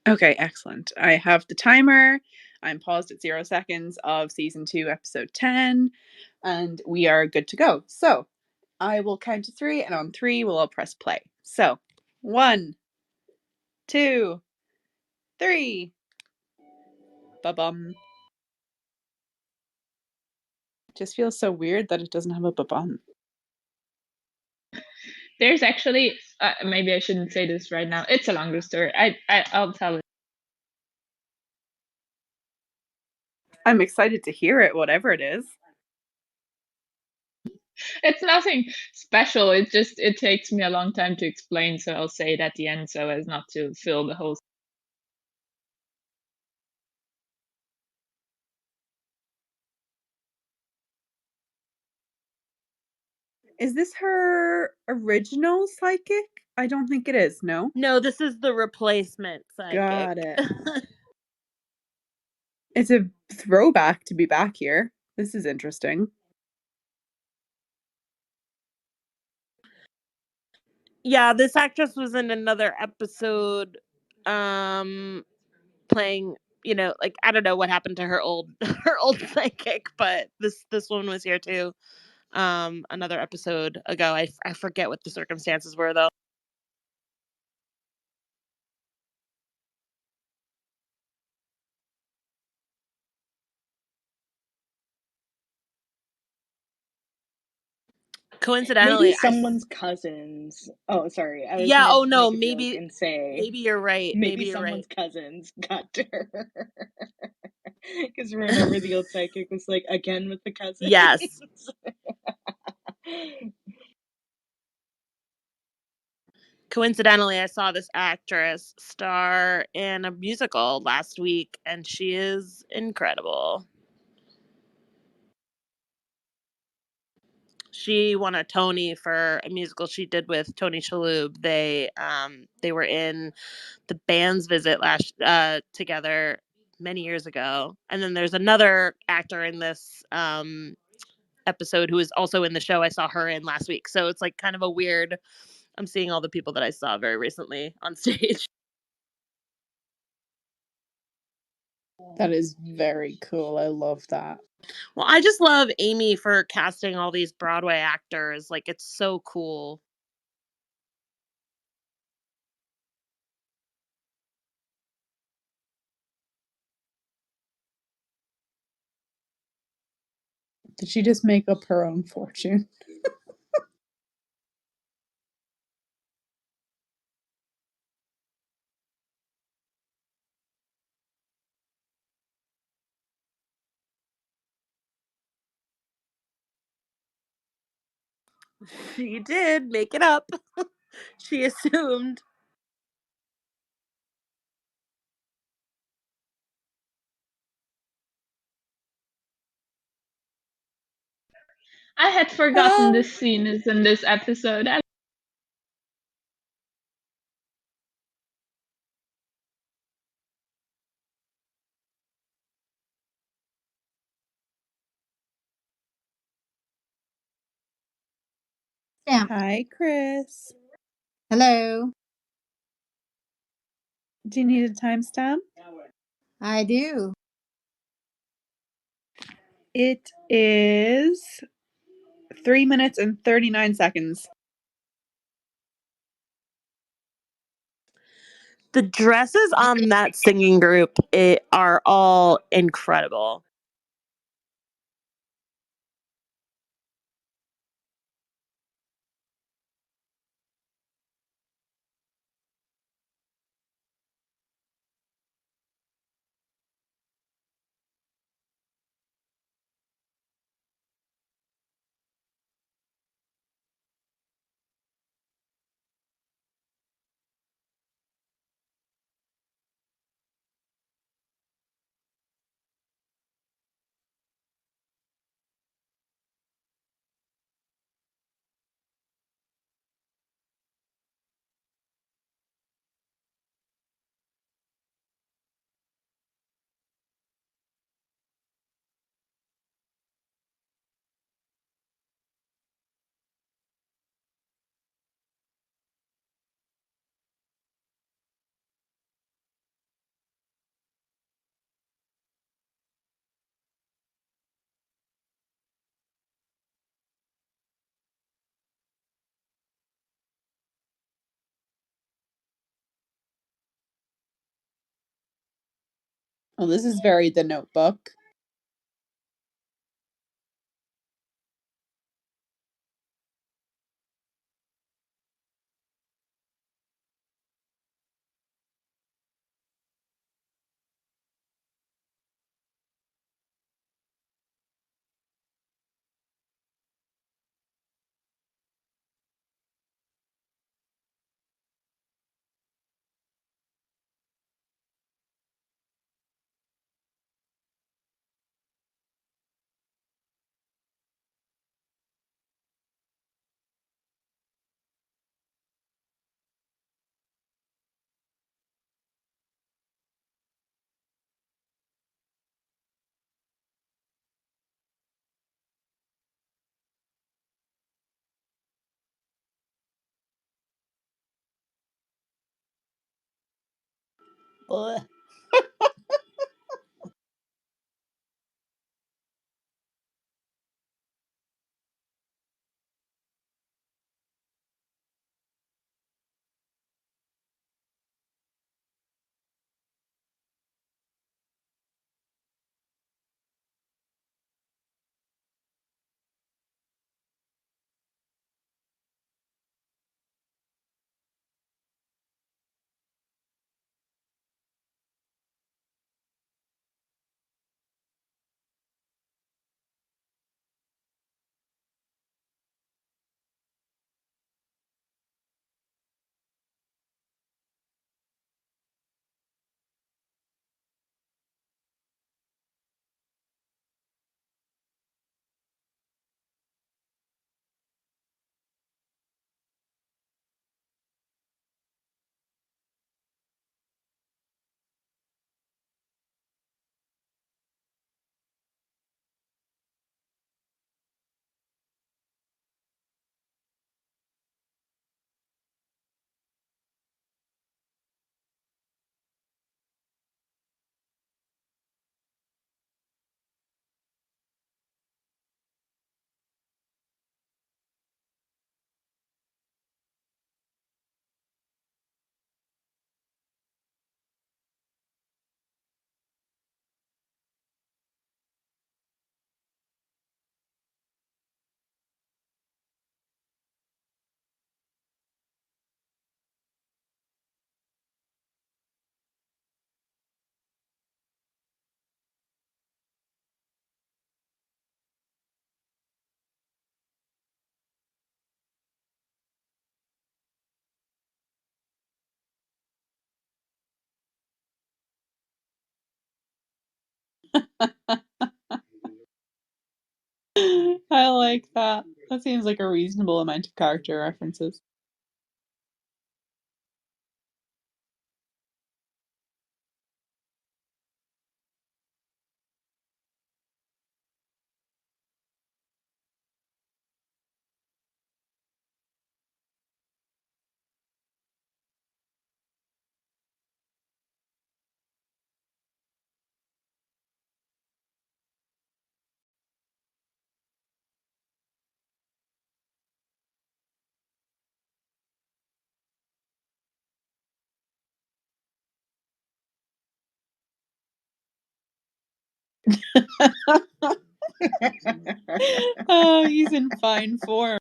Okay, excellent. I have the timer. I'm paused at 0 seconds of season 2, episode 10, and we are good to go. So I will count to 3, and on 3, we'll all press play. So 1, 2, 3. Ba-bum. Just feels so weird that it doesn't have a ba-bum. There's actually, maybe I shouldn't say this right now. It's a longer story. I'll tell it. I'm excited to hear it, whatever it is. It's nothing special. It takes me a long time to explain, so I'll say it at the end so as not to fill the whole. Is this her original psychic? I don't think it is, no? No, this is the replacement psychic. Got it. It's a throwback to be back here. This is interesting. Yeah, this actress was in another episode playing, like, I don't know what happened to her old her old psychic, but this one was here too. Another episode ago. I forget what the circumstances were though. Coincidentally, maybe someone's cousins. Oh, sorry. I was yeah. gonna Oh no, make a maybe joke and say maybe you're right. maybe You're someone's right. cousins got to her. Because remember the old psychic was like, again with the cousins. Yes. Coincidentally, I saw this actress star in a musical last week, and she is incredible. She won a Tony for a musical she did with Tony Shalhoub. They were in the band's visit together many years ago, and then there's another actor in this episode who is also in the show I saw her in last week. So it's like kind of a weird. I'm seeing all the people that I saw very recently on stage. That is very cool. I love that. Well, I just love Amy for casting all these Broadway actors. Like, it's so cool. Did she just make up her own fortune? She did make it up. She assumed. I had forgotten this scene is in this episode. Yeah. Hi, Chris. Hello. Do you need a timestamp? I do. It is 3 minutes and 39 seconds. The dresses on that singing group are all incredible. Well, this is very The Notebook. Blech. I like that. That seems like a reasonable amount of character references. Oh, he's in fine form.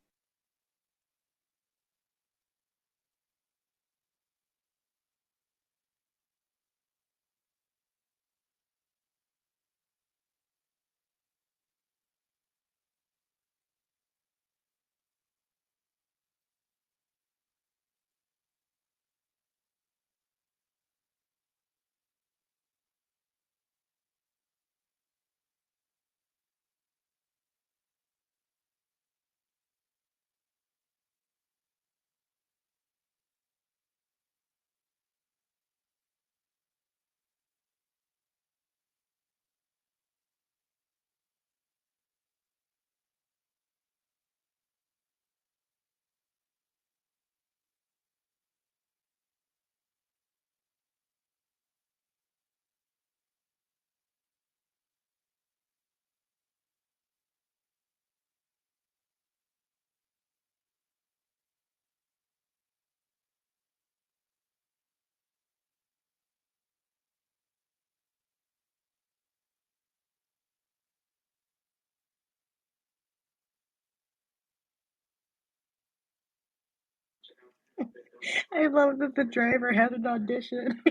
I love that the driver had an audition.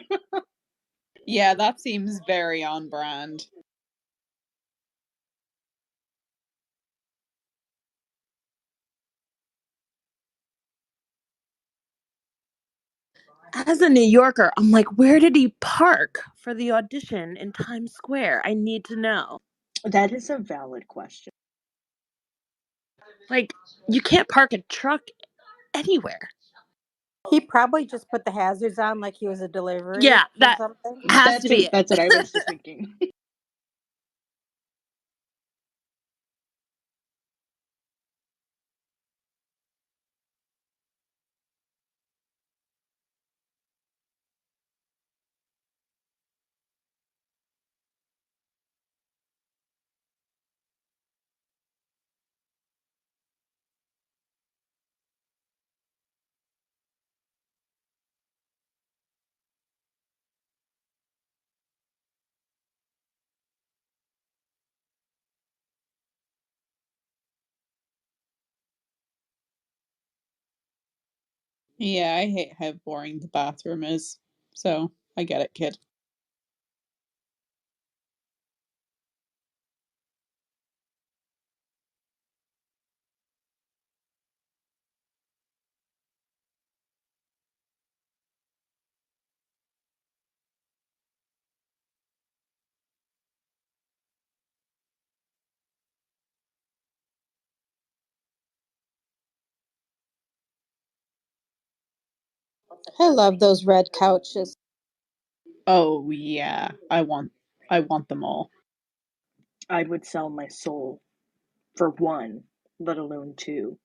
Yeah, that seems very on brand. As a New Yorker, I'm like, where did he park for the audition in Times Square? I need to know. That is a valid question. Like, you can't park a truck anywhere. He probably just put the hazards on like he was a delivery Yeah, or that something. has to be it. That's what I was just thinking. Yeah, I hate how boring the bathroom is. So I get it, kid. I love those red couches. Oh yeah, I want them all. I would sell my soul for one, let alone two.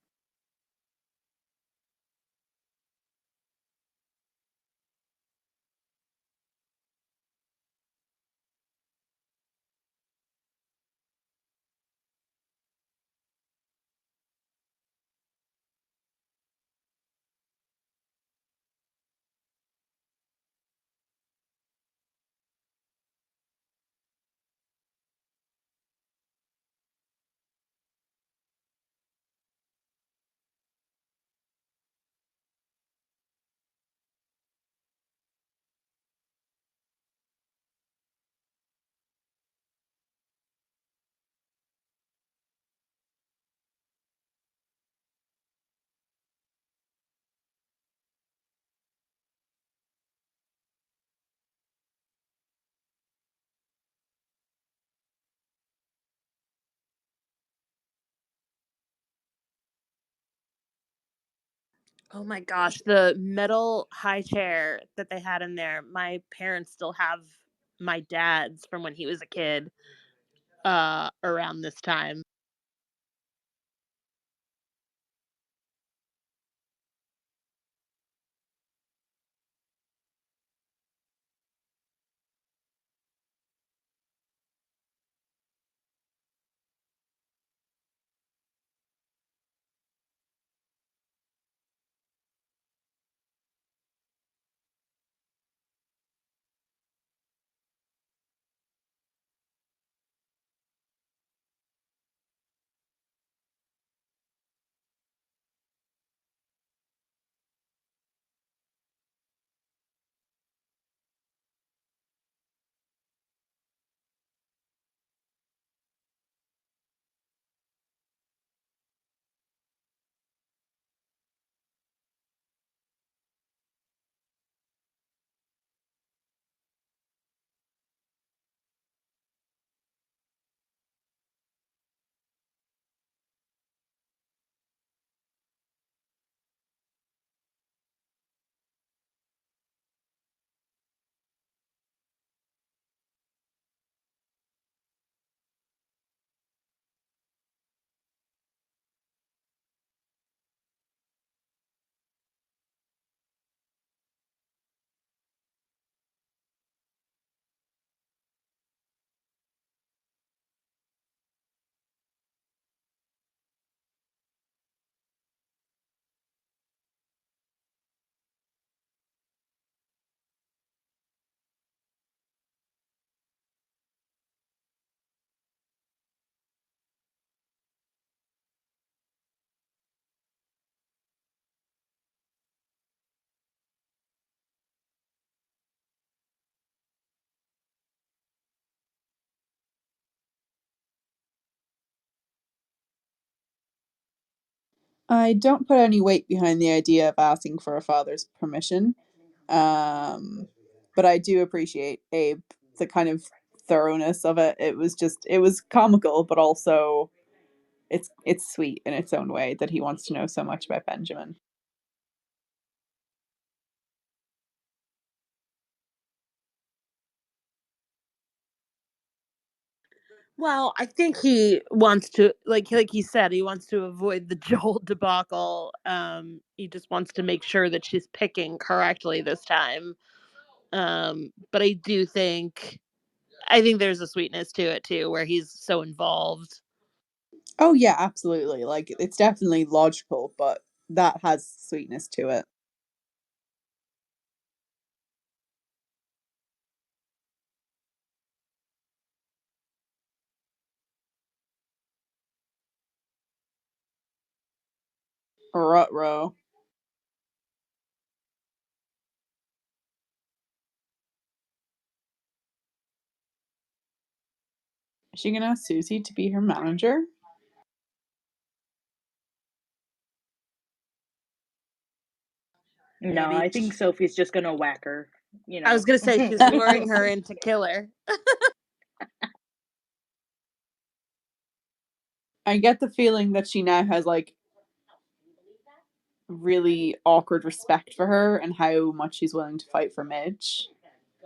Oh my gosh, the metal high chair that they had in there. My parents still have my dad's from when he was a kid around this time. I don't put any weight behind the idea of asking for a father's permission. But I do appreciate Abe, the kind of thoroughness of it. It was comical, but also it's sweet in its own way that he wants to know so much about Benjamin. Well, I think he wants to, like he said, he wants to avoid the Joel debacle. He just wants to make sure that she's picking correctly this time. But I think there's a sweetness to it too, where he's so involved. Oh yeah, absolutely. Like it's definitely logical, but that has sweetness to it. Rutro. Is she gonna ask Susie to be her manager? No, Maybe I think Sophie's just gonna whack her, you I was know. gonna say she's luring her in to kill her. I get the feeling that she now has like really awkward respect for her and how much she's willing to fight for Midge.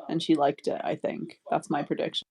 And she liked it, I think. That's my prediction.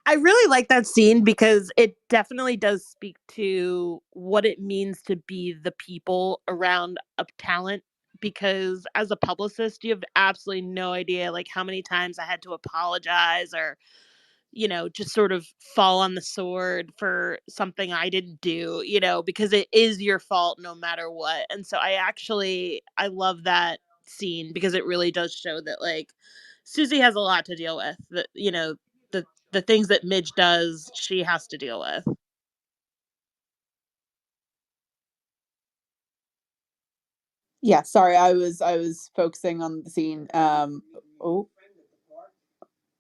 I really like that scene because it definitely does speak to what it means to be the people around a talent. Because as a publicist, you have absolutely no idea like how many times I had to apologize or, just sort of fall on the sword for something I didn't do, because it is your fault no matter what. And so I love that scene because it really does show that like Susie has a lot to deal with. That the things that Midge does, she has to deal with. Yeah, sorry, I was focusing on the scene. Oh,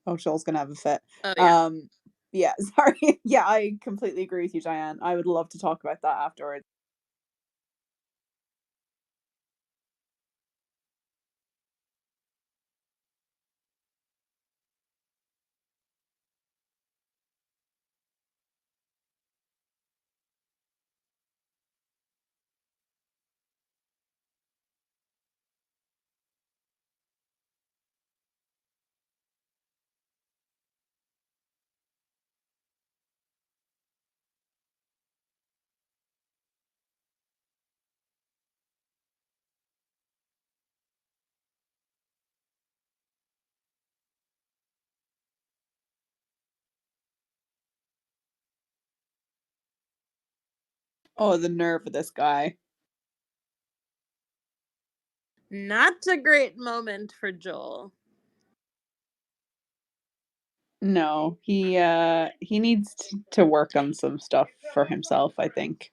oh, Joel's gonna have a fit. Oh yeah. Yeah, sorry. Yeah, I completely agree with you, Diane. I would love to talk about that afterwards. Oh, the nerve of this guy. Not a great moment for Joel. No, he needs to work on some stuff for himself, I think.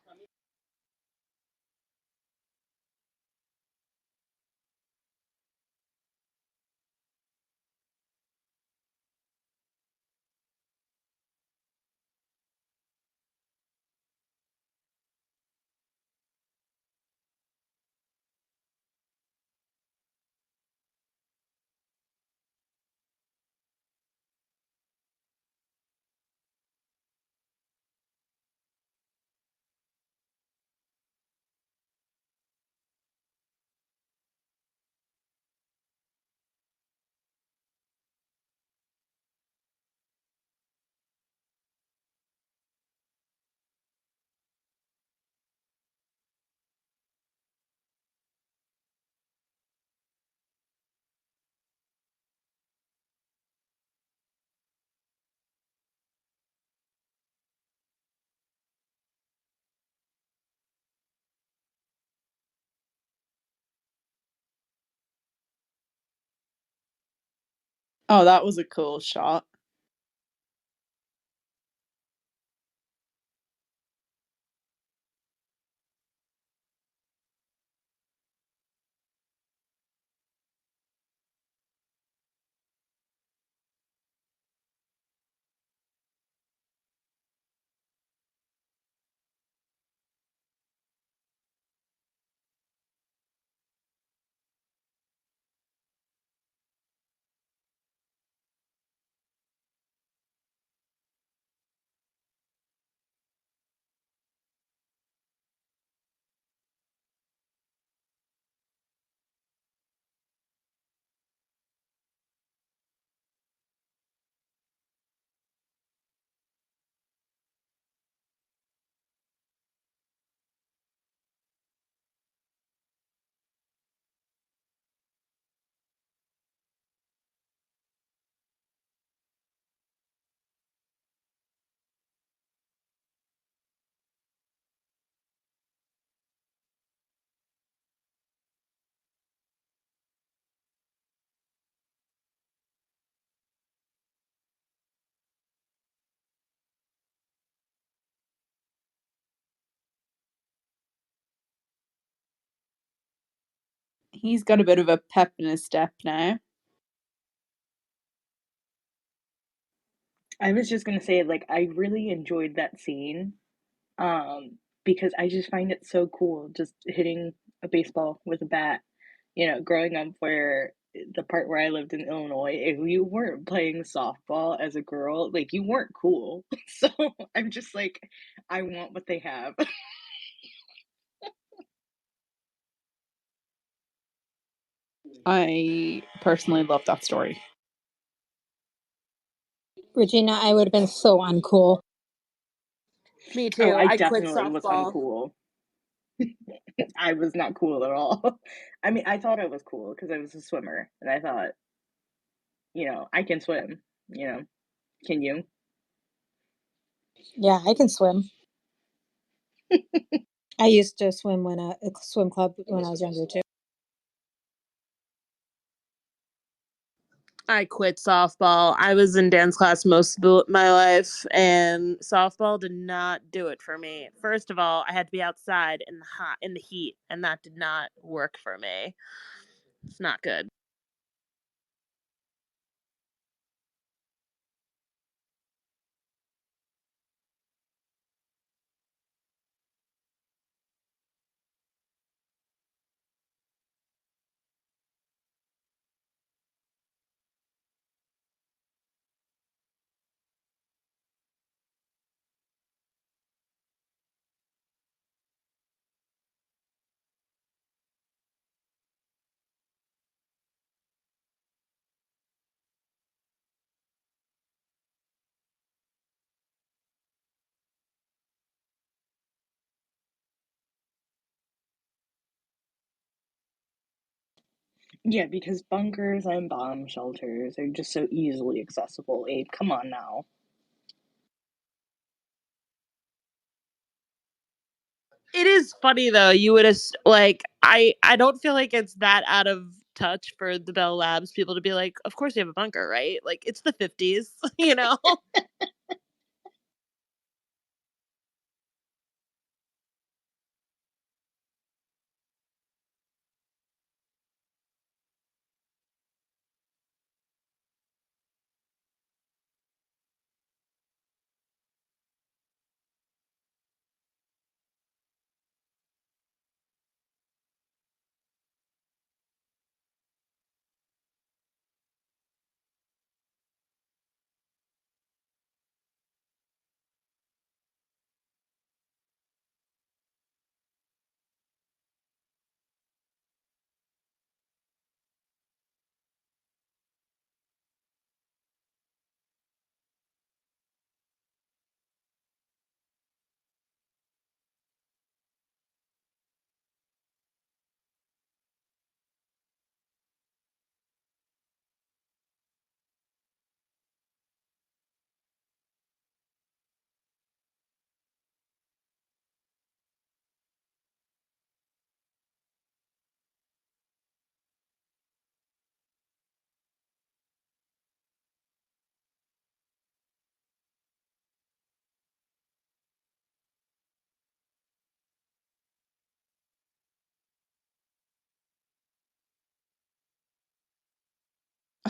Oh, that was a cool shot. He's got a bit of a pep in his step now. I was just gonna say, like, I really enjoyed that scene, because I just find it so cool just hitting a baseball with a bat. Growing up where the part where I lived in Illinois, if you weren't playing softball as a girl, like, you weren't cool. So I'm just like, I want what they have. I personally love that story. Regina, I would have been so uncool. Me Oh, too. I I quit definitely was softball. uncool. I was not cool at all. I mean, I thought I was cool because I was a swimmer, and I thought, I can swim. Can you? Yeah, I can swim. I used to swim when a swim club when I was younger too. I quit softball. I was in dance class most of my life, and softball did not do it for me. First of all, I had to be outside in the heat, and that did not work for me. It's not good. Yeah, because bunkers and bomb shelters are just so easily accessible. Abe, come on now. It is funny though. You would like I don't feel like it's that out of touch for the Bell Labs people to be like, of course you have a bunker, right? Like it's the 50s, you know.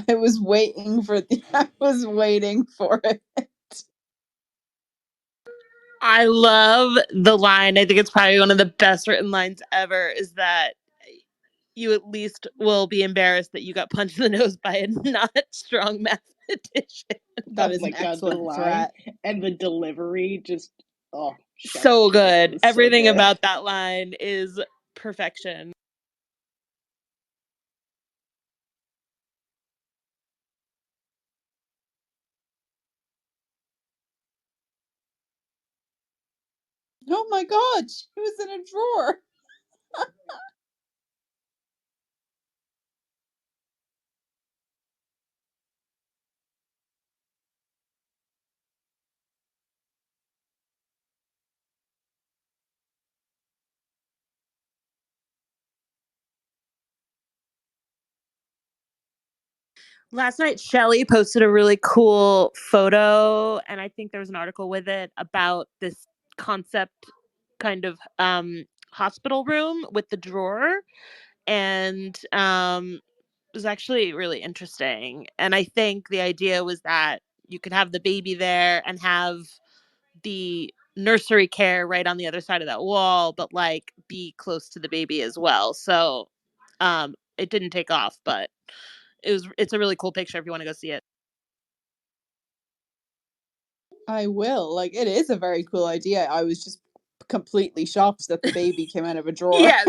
I was waiting for it. I love the line. I think it's probably one of the best written lines ever, is that you at least will be embarrassed that you got punched in the nose by a not strong mathematician. That Oh is my an God, the excellent line threat. and the delivery just, oh, So chef's kiss. It good. was so Everything good. about that line is perfection. Oh my god, she was in a drawer. Last night, Shelly posted a really cool photo, and I think there was an article with it about this concept kind of hospital room with the drawer. And it was actually really interesting. And I think the idea was that you could have the baby there and have the nursery care right on the other side of that wall, but like be close to the baby as well. So it didn't take off, but it's a really cool picture if you want to go see it. I will. Like, it is a very cool idea. I was just completely shocked that the baby came out of a drawer. Yes.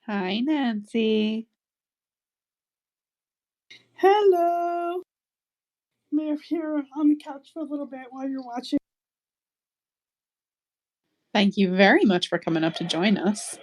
Hi, Nancy. Hello. I'm here on the couch for a little bit while you're watching. Thank you very much for coming up to join us.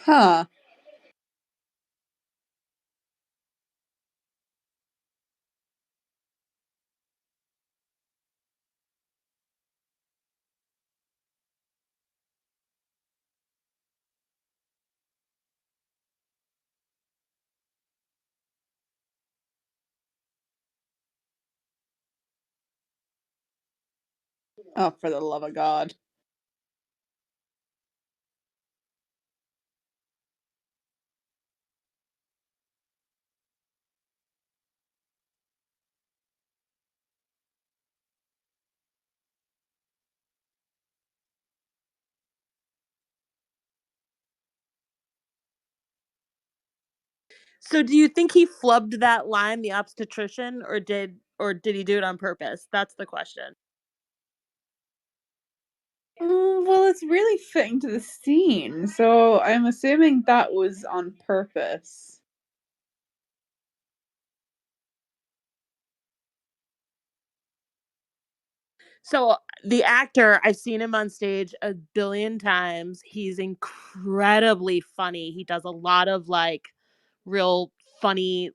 Huh. Oh, for the love of God. So do you think he flubbed that line, the obstetrician, or did he do it on purpose? That's the question. Well, it's really fitting to the scene, so I'm assuming that was on purpose. So the actor, I've seen him on stage a billion times. He's incredibly funny. He does a lot of like real funny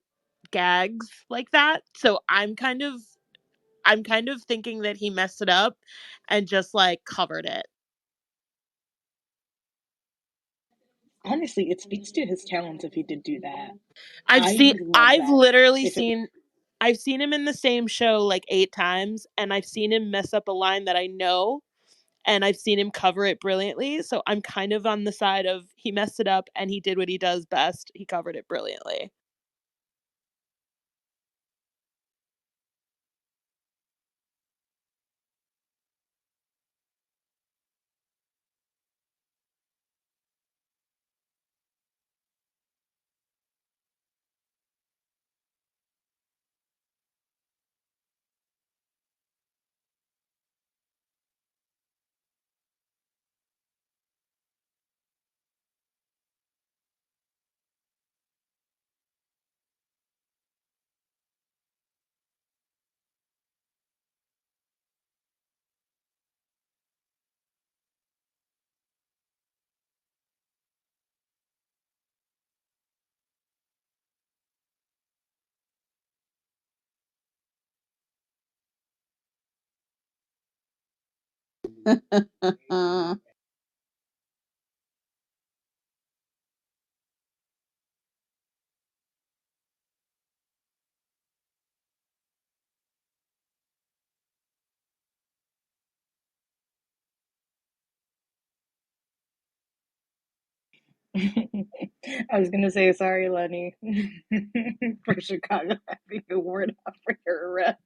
gags like that. So I'm kind of thinking that he messed it up and just like covered it. Honestly, it speaks to his talents if he did do that. I've I seen would love I've that literally if it seen I've seen him in the same show like 8 times, and I've seen him mess up a line that I know, and I've seen him cover it brilliantly. So I'm kind of on the side of he messed it up and he did what he does best. He covered it brilliantly. I was gonna say sorry, Lenny, for Chicago having a word out for your arrest.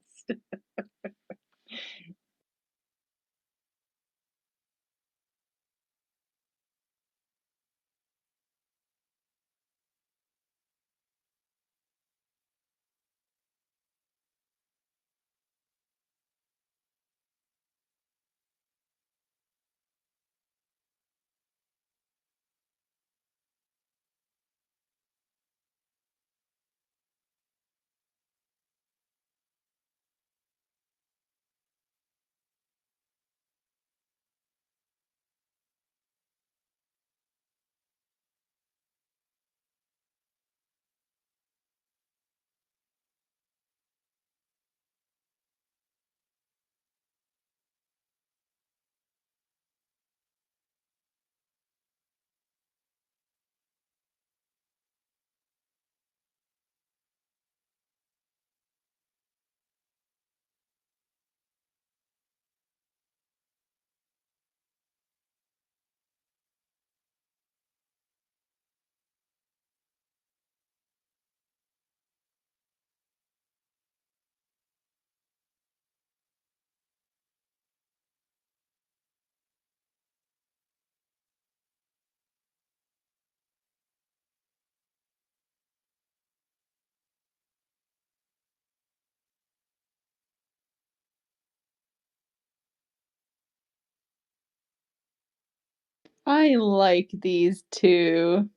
I like these two.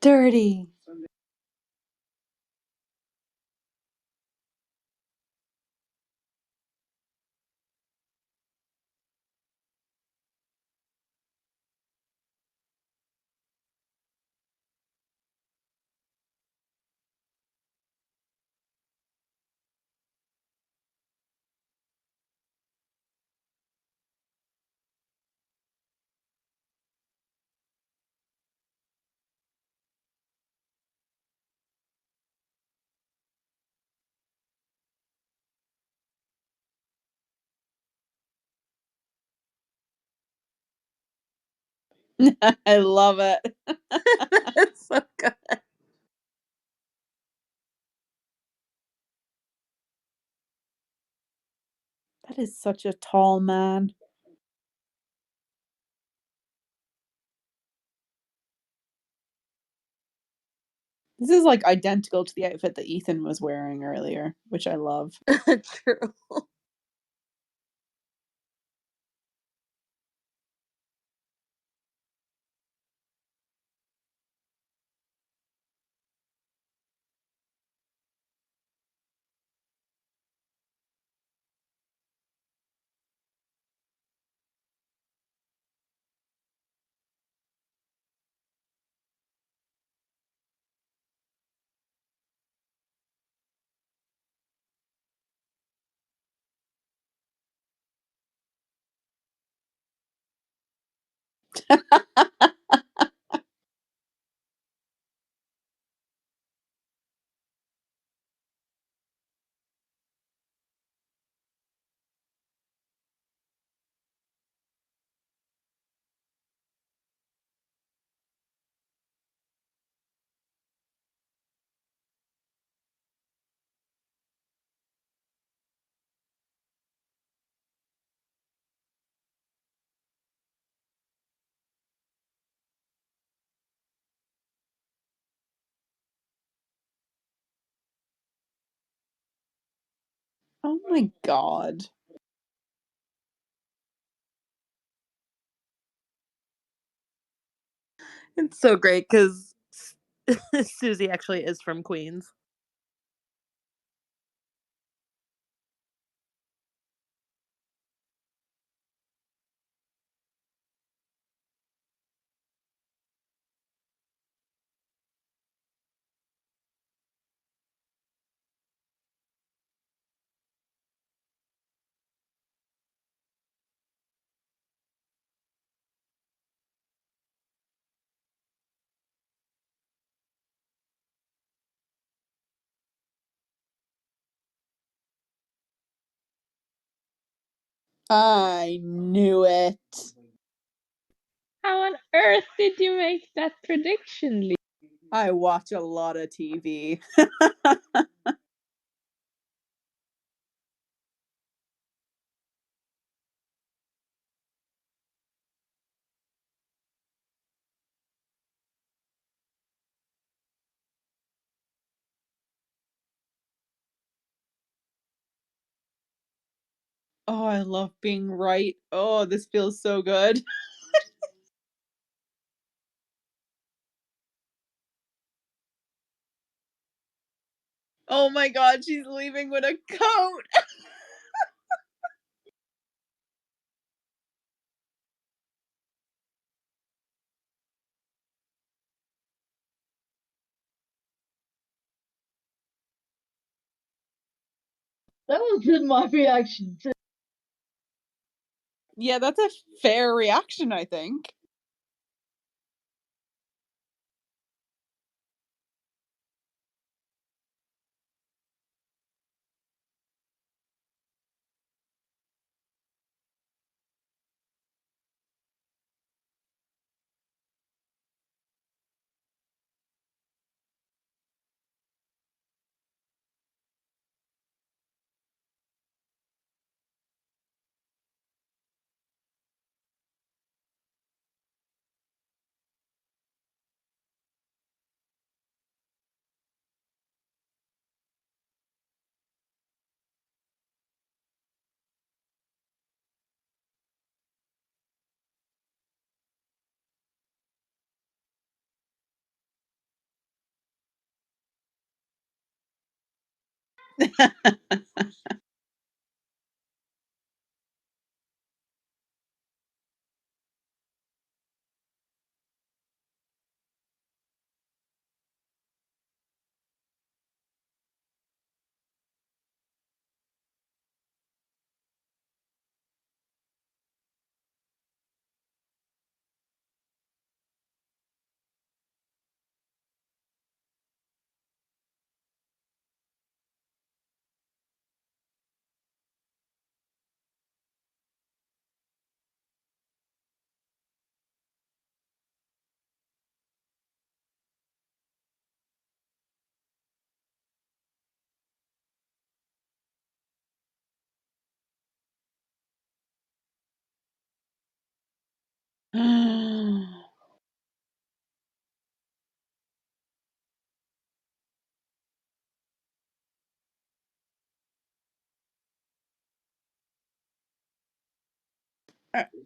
Dirty. I love it. It's so good. That is such a tall man. This is like identical to the outfit that Ethan was wearing earlier, which I love. True. Oh my god. It's so great because Susie actually is from Queens. I knew it. How on earth did you make that prediction, Lee? I watch a lot of TV. Oh, I love being right. Oh, this feels so good. Oh my god, she's leaving with a coat. That was my reaction too. Yeah, that's a fair reaction, I think.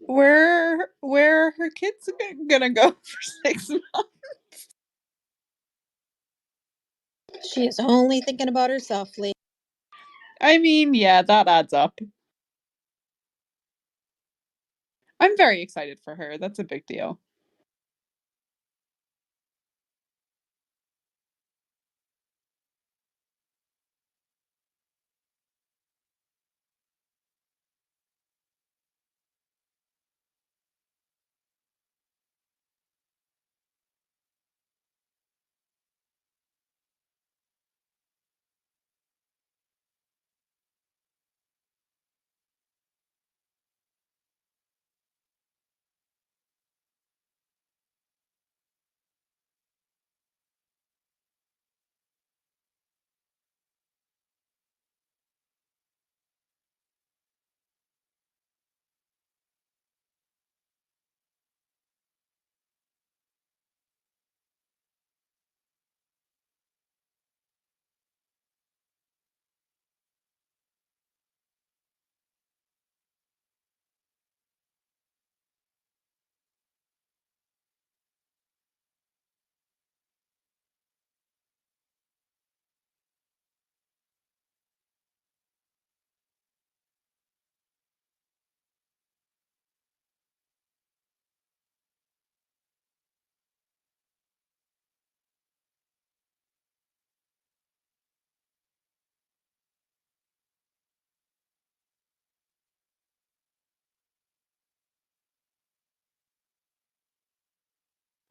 Where are her kids gonna go for 6 months? She is only thinking about herself, Lee. I mean, yeah, that adds up. I'm very excited for her. That's a big deal.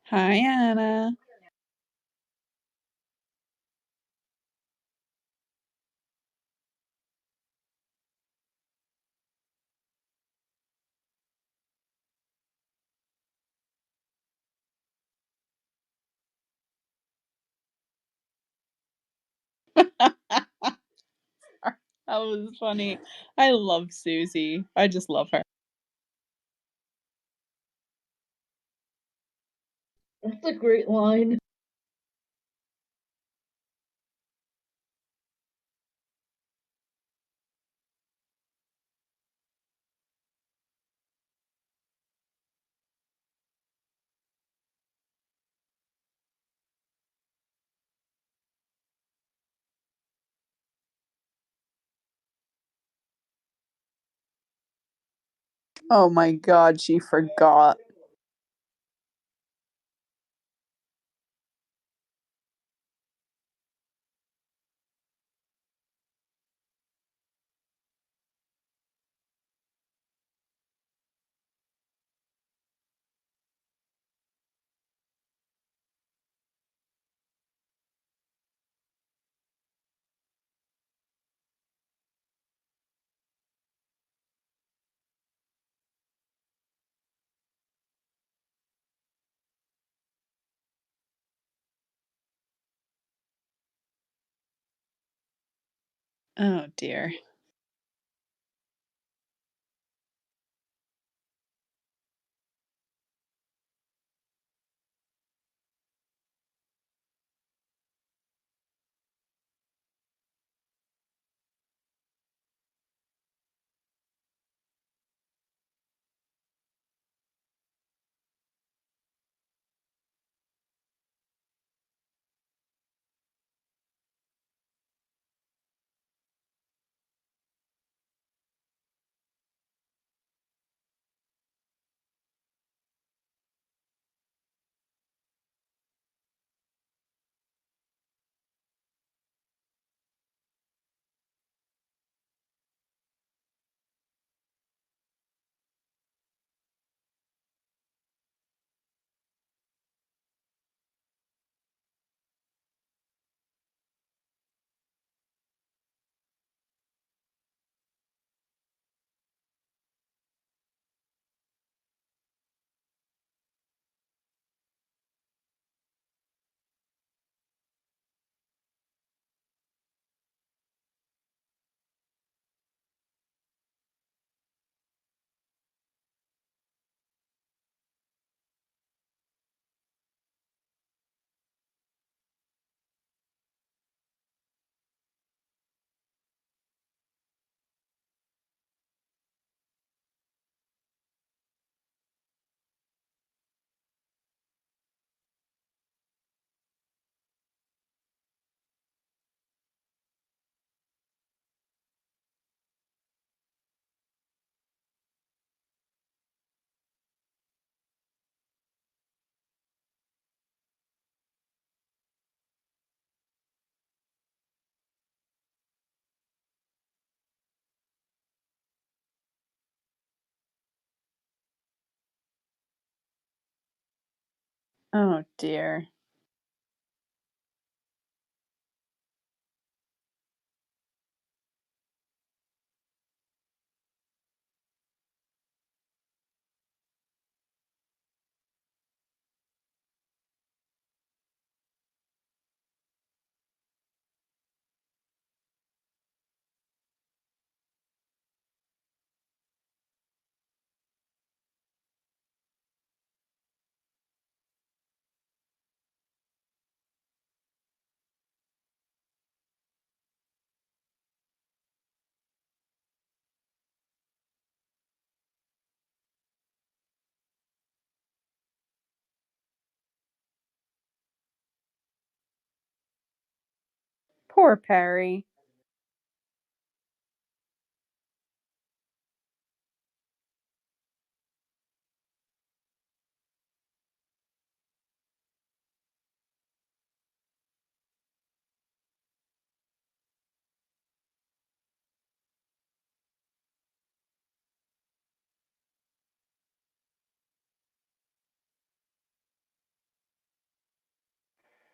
Hi, Anna. That was funny. I love Susie. I just love her. That's a great line. Oh my god, she forgot. Oh dear. Oh dear. Poor Perry.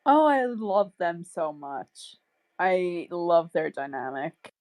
Oh, I love them so much. I love their dynamic.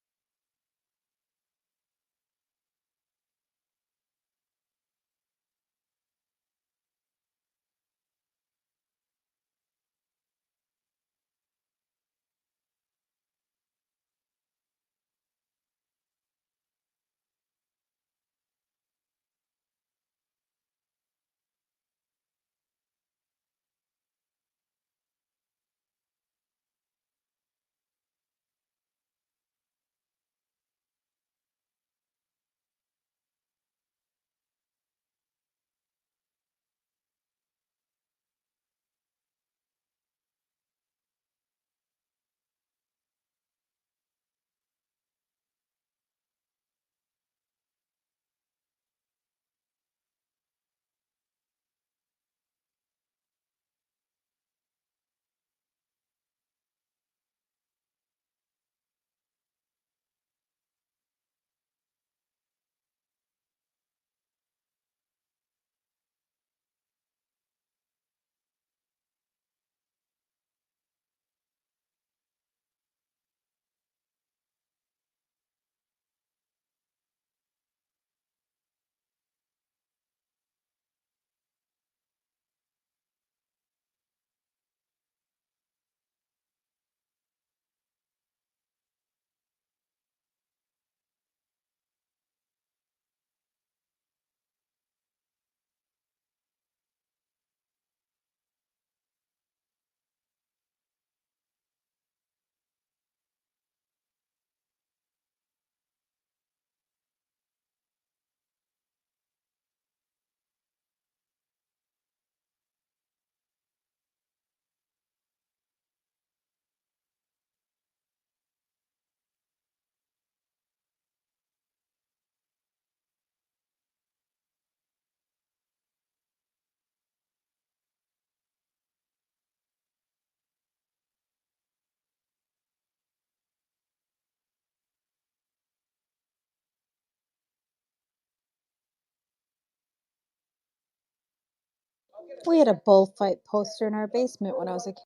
We had a bullfight poster in our basement when I was a kid.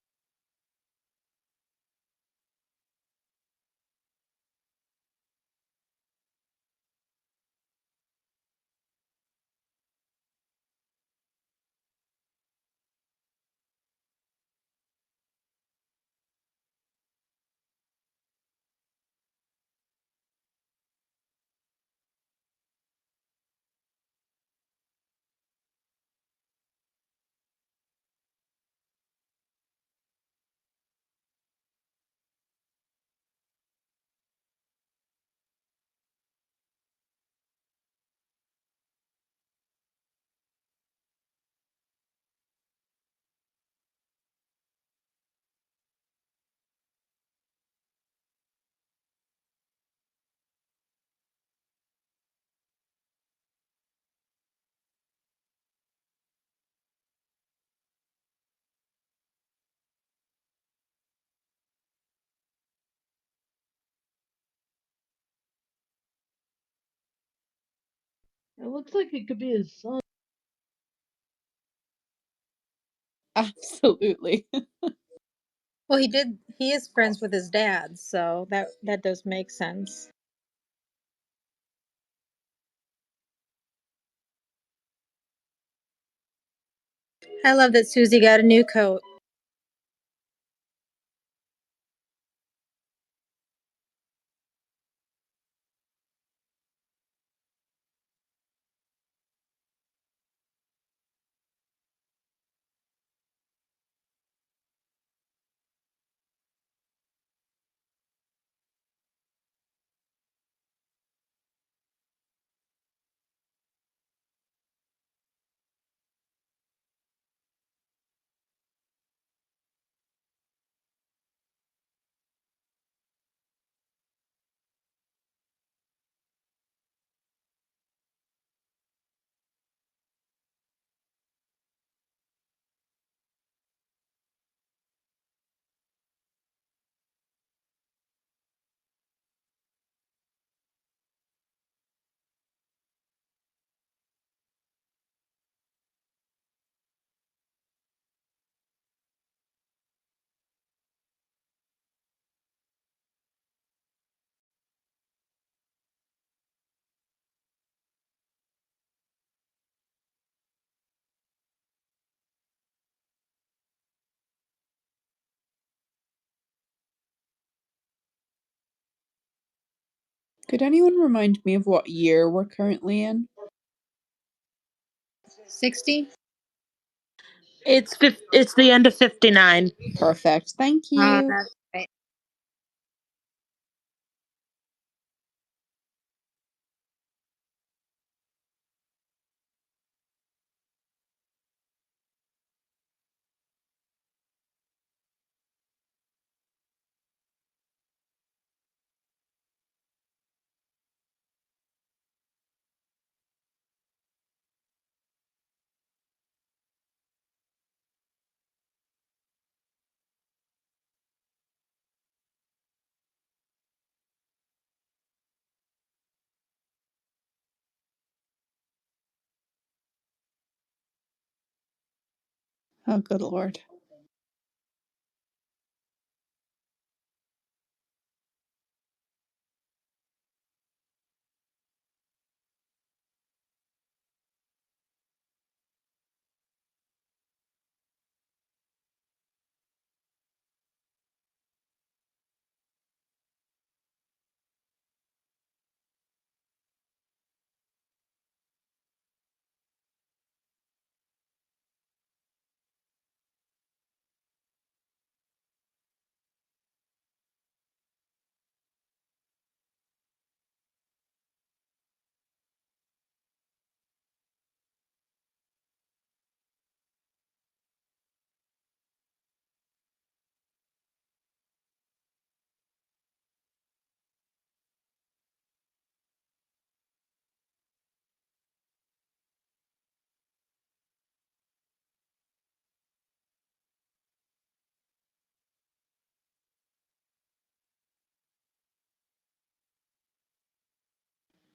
It looks like it could be his son. Absolutely. Well, he is friends with his dad, so that does make sense. I love that Susie got a new coat. Could anyone remind me of what year we're currently in? 60? It's the end of 59. Perfect. Thank you. That's right. Oh, good Lord.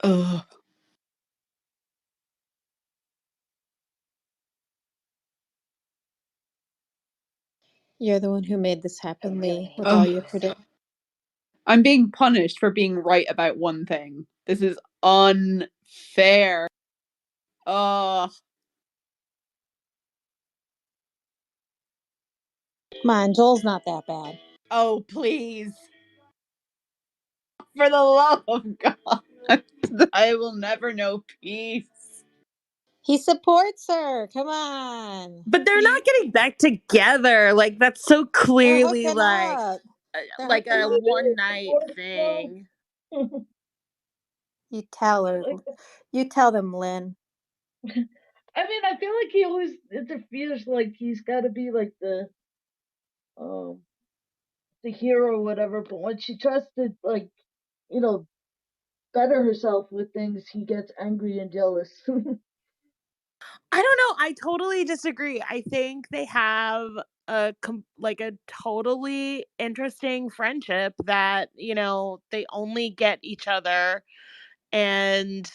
Ugh. You're the one who made this happen, Lee, with all your predictions. I'm being punished for being right about one thing. This is unfair. Oh, Come on, Joel's not that bad. oh, please. For the love of God. I will never know peace. He supports her. Come on. But they're not getting back together. Like, that's so They're clearly hooking up. They're like hooking a up. one night thing. You tell her. You tell them, Lynn. I mean, I feel like he always interferes. Like he's got to be like um the hero or whatever. But when she tries to like, you know, better herself with things, he gets angry and jealous. I don't know. I totally disagree. I think they have like a totally interesting friendship that, they only get each other, and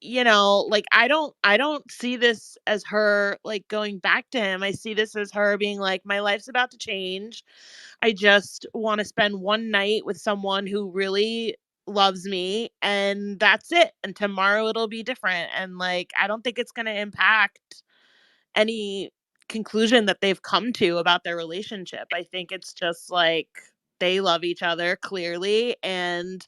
like I don't see this as her like going back to him. I see this as her being like, my life's about to change. I just want to spend one night with someone who really loves me, and that's it. And tomorrow it'll be different. And like I don't think it's going to impact any conclusion that they've come to about their relationship. I think it's just like they love each other clearly, and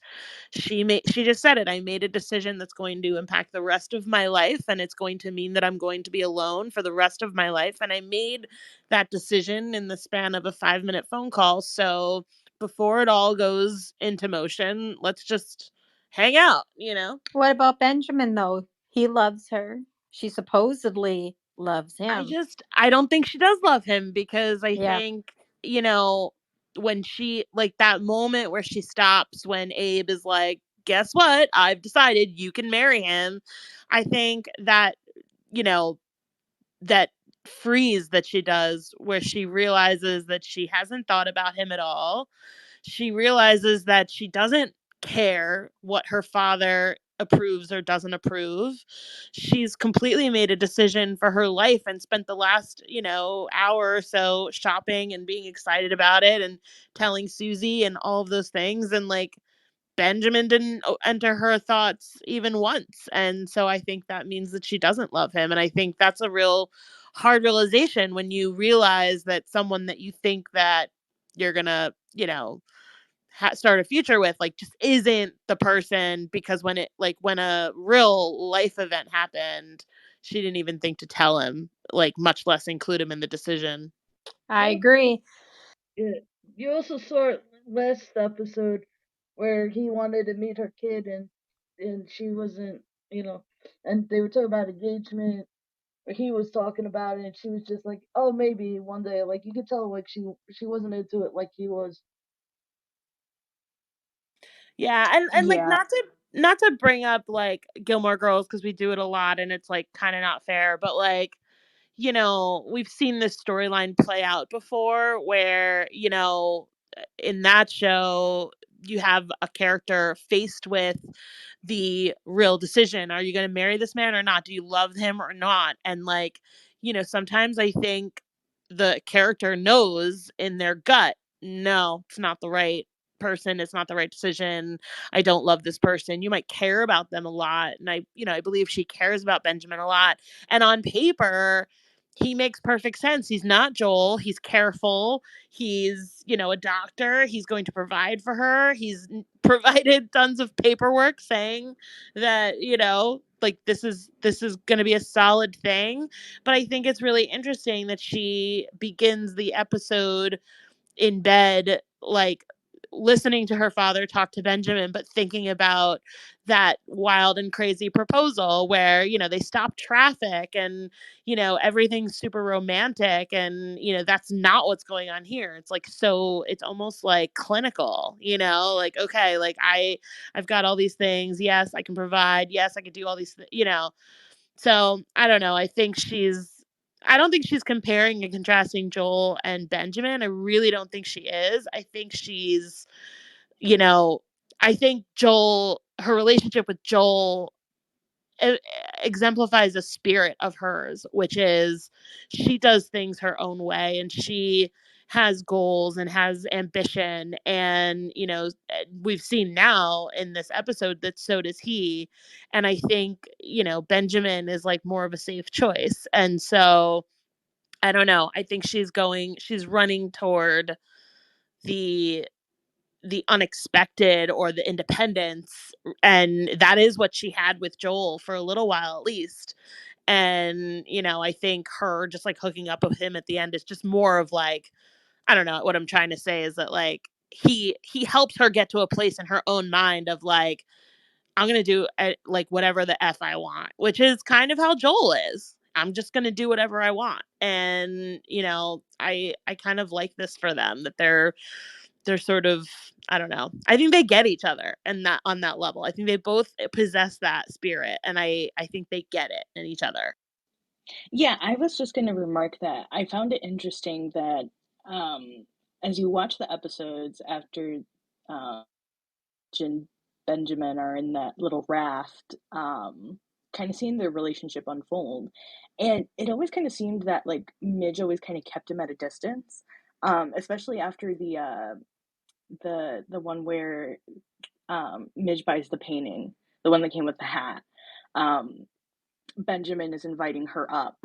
she just said it. I made a decision that's going to impact the rest of my life, and it's going to mean that I'm going to be alone for the rest of my life, and I made that decision in the span of a 5-minute phone call. So before it all goes into motion, let's just hang out. What about Benjamin, though? He loves her. She supposedly loves him. I don't think she does love him, because I Yeah. think, when she, like, that moment where she stops when Abe is like, guess what? I've decided you can marry him. I think that, you know, that freeze that she does, where she realizes that she hasn't thought about him at all. She realizes that she doesn't care what her father approves or doesn't approve. She's completely made a decision for her life and spent the last, hour or so shopping and being excited about it and telling Susie and all of those things. And like, Benjamin didn't enter her thoughts even once. And so I think that means that she doesn't love him. And I think that's a real hard realization when you realize that someone that you think that you're going to, start a future with, like, just isn't the person, because when a real life event happened, she didn't even think to tell him, like, much less include him in the decision. I agree. Yeah. You also saw it last episode where he wanted to meet her kid and she wasn't, and they were talking about engagement. Or he was talking about it and she was just like, "Oh, maybe one day." Like you could tell like she wasn't into it like he was. Yeah, and like, Yeah. not to bring up like Gilmore Girls, because we do it a lot and it's like kind of not fair, but like, we've seen this storyline play out before where, in that show, you have a character faced with the real decision. Are you going to marry this man or not? Do you love him or not? And like, sometimes I think the character knows in their gut, no, it's not the right person. It's not the right decision. I don't love this person. You might care about them a lot. And I believe she cares about Benjamin a lot. And on paper, he makes perfect sense. He's not Joel. He's careful. He's, a doctor. He's going to provide for her. He's provided tons of paperwork saying that, like, this is going to be a solid thing. But I think it's really interesting that she begins the episode in bed, like, listening to her father talk to Benjamin, but thinking about that wild and crazy proposal where, they stop traffic and, everything's super romantic. And, that's not what's going on here. It's like, so it's almost like clinical, like, okay, like I've got all these things. Yes, I can provide. Yes, I can do all these, so I don't know. I don't think she's comparing and contrasting Joel and Benjamin. I really don't think she is. I think she's, you know, I think her relationship with Joel e- exemplifies a spirit of hers, which is she does things her own way and she has goals and has ambition. And, we've seen now in this episode that so does he. And I think, Benjamin is like more of a safe choice. And so I don't know. I think she's running toward the unexpected or the independence, and that is what she had with Joel for a little while at least. And I think her just like hooking up with him at the end is just more of like, I don't know, what I'm trying to say is that like he helps her get to a place in her own mind of like, I'm going to do like whatever the f I want, which is kind of how Joel is. I'm just going to do whatever I want. And I kind of like this for them, that they're sort of, I don't know. I think they get each other, and that on that level. I think they both possess that spirit, and I think they get it in each other. Yeah, I was just going to remark that I found it interesting that um, as you watch the episodes after uh, and Benjamin are in that little raft, kind of seeing their relationship unfold. And it always kind of seemed that like Midge always kind of kept him at a distance, especially after the one where Midge buys the painting, the one that came with the hat. Um, Benjamin is inviting her up,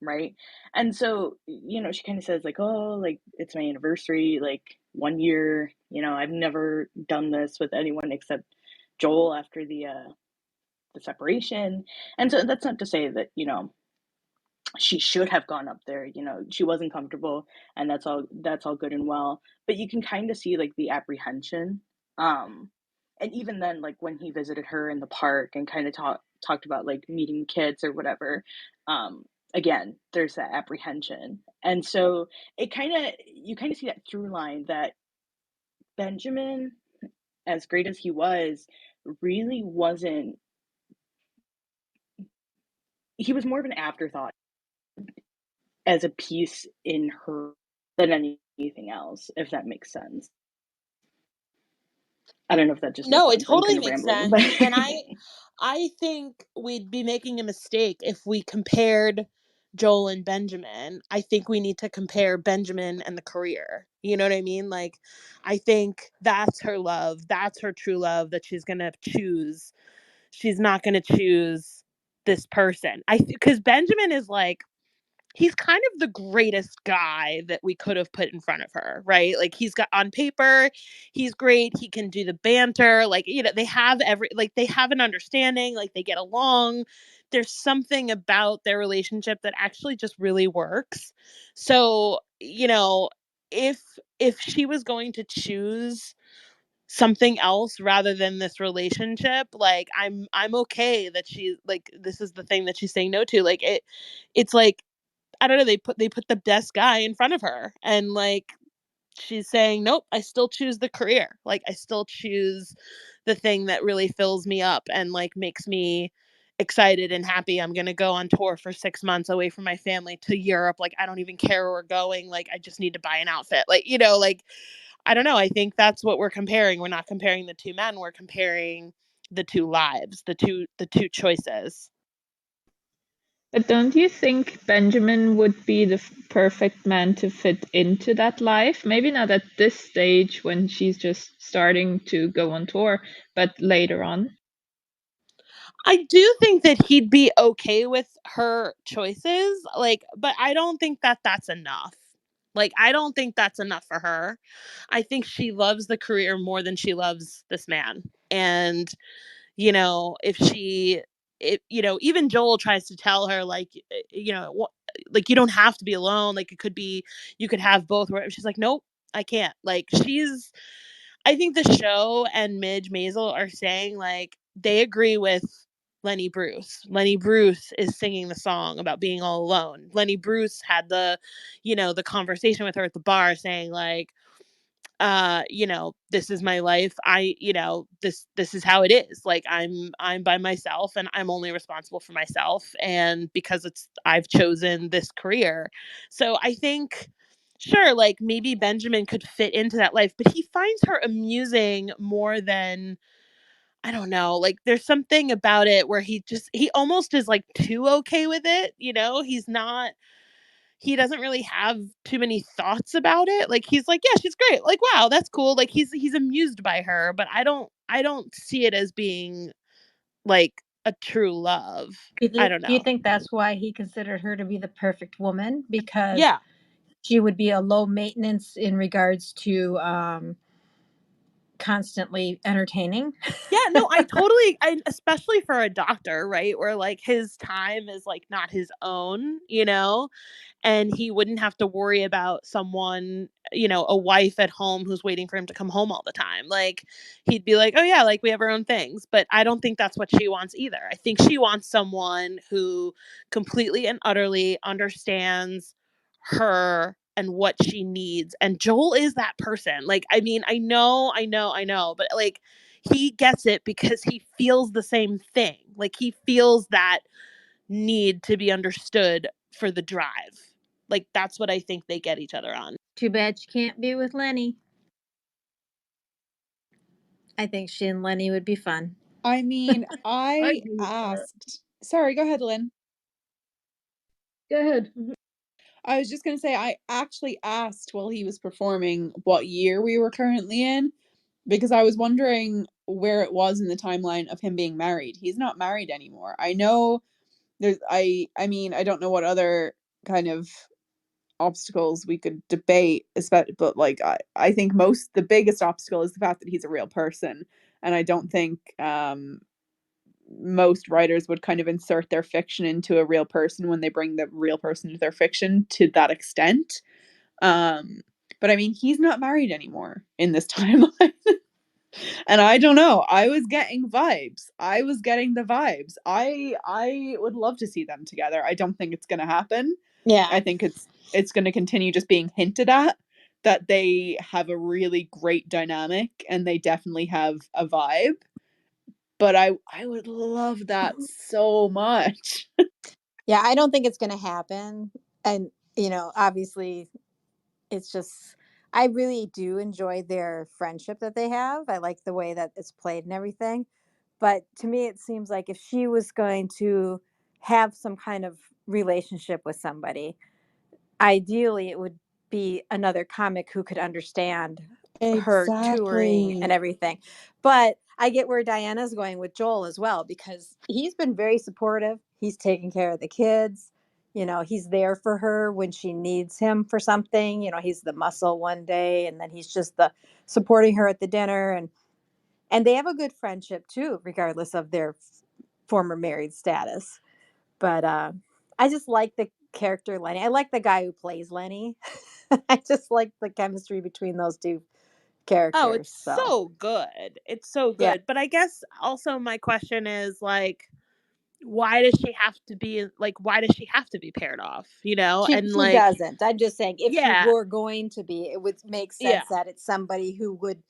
right? And so, she kind of says like, "Oh, like it's my anniversary, like 1 year. I've never done this with anyone except Joel after the separation." And so that's not to say that she should have gone up there. She wasn't comfortable, and that's all good and well, but you can kind of see like the apprehension. And even then, like when he visited her in the park and kind of talked about like meeting kids or whatever, again, there's that apprehension. And so you kind of see that through line that Benjamin, as great as he was, really wasn't he was more of an afterthought as a piece in her than anything else, if that makes sense. I don't know if that just makes No, it sense. I'm totally kind of makes rambling, but sense. And I think we'd be making a mistake if we compared Joel and Benjamin. I think we need to compare Benjamin and the career. You know what I mean? Like, I think that's her love. That's her true love that she's going to choose. She's not going to choose this person. Because Benjamin is like, he's kind of the greatest guy that we could have put in front of her, right? Like he's got on paper, he's great. He can do the banter. Like, they have they have an understanding, like they get along. There's something about their relationship that actually just really works. So, if she was going to choose something else rather than this relationship, like I'm okay that she like this is the thing that she's saying no to. Like it's like I don't know, they put the best guy in front of her, and like she's saying, "Nope, I still choose the career. Like I still choose the thing that really fills me up and like makes me excited and happy. I'm going to go on tour for 6 months away from my family to Europe. Like I don't even care where we're going. Like I just need to buy an outfit." Like, like I don't know, I think that's what we're comparing. We're not comparing the two men, we're comparing the two lives, the two choices. But don't you think Benjamin would be the perfect man to fit into that life? Maybe not at this stage when she's just starting to go on tour, but later on. I do think that he'd be okay with her choices, like, but I don't think that that's enough. Like, I don't think that's enough for her. I think she loves the career more than she loves this man. And, if she, even Joel tries to tell her, like, like, you don't have to be alone. Like, it could be, you could have both. Where she's like, nope, I can't. Like, I think the show and Midge Maisel are saying like they agree with Lenny Bruce. Lenny Bruce is singing the song about being all alone. Lenny Bruce had the conversation with her at the bar saying like, this is my life. This is how it is. Like I'm by myself and I'm only responsible for myself. And because I've chosen this career. So I think sure, like maybe Benjamin could fit into that life, but he finds her amusing more than I don't know. Like there's something about it where he almost is like too okay with it. He doesn't really have too many thoughts about it. Like he's like, yeah, she's great. Like, wow, that's cool. Like he's amused by her, but I don't see it as being like a true love. I don't Do you know. think that's why he considered her to be the perfect woman? Because Yeah. she would be a low maintenance in regards to constantly entertaining. Yeah, no, especially for a doctor, right? Where like his time is like not his own, and he wouldn't have to worry about someone, a wife at home who's waiting for him to come home all the time. Like he'd be like, "Oh yeah, like we have our own things." But I don't think that's what she wants either. I think she wants someone who completely and utterly understands her and what she needs. And Joel is that person. Like I mean, I know, but like he gets it because he feels the same thing. Like he feels that need to be understood for the drive. Like that's what I think they get each other on. Too bad she can't be with Lenny. I think she and Lenny would be fun. I mean, I I agree with that. asked. Sorry, go ahead, Lynn. Go ahead. I was just going to say, I actually asked while he was performing what year we were currently in, because I was wondering where it was in the timeline of him being married. He's not married anymore. I know I mean, I don't know what other kind of obstacles we could debate, especially, but like I think the biggest obstacle is the fact that he's a real person. And I don't think most writers would kind of insert their fiction into a real person when they bring the real person to their fiction to that extent. Um, but I mean, he's not married anymore in this timeline. And I don't know. I was getting vibes. I was getting the vibes. I would love to see them together. I don't think it's going to happen. Yeah. I think it's going to continue just being hinted at that they have a really great dynamic and they definitely have a vibe. But I would love that so much. Yeah, I don't think it's going to happen. And, obviously, it's just, I really do enjoy their friendship that they have. I like the way that it's played and everything. But to me, it seems like if she was going to have some kind of relationship with somebody, ideally it would be another comic who could understand her touring and Exactly. everything. But I get where Diana's going with Joel as well, because he's been very supportive. He's taking care of the kids. He's there for her when she needs him for something. He's the muscle one day, and then he's just the supporting her at the dinner, and they have a good friendship too, regardless of their former married status. But I just like the character Lenny. I like the guy who plays Lenny. I just like the chemistry between those two Oh, characters. it's So so good. It's so yeah, good. But I guess also my question is like, why does she have to be why does she have to be paired off? And she doesn't. I'm just saying, if she yeah, were going to be, it would make yeah. sense that it's somebody who would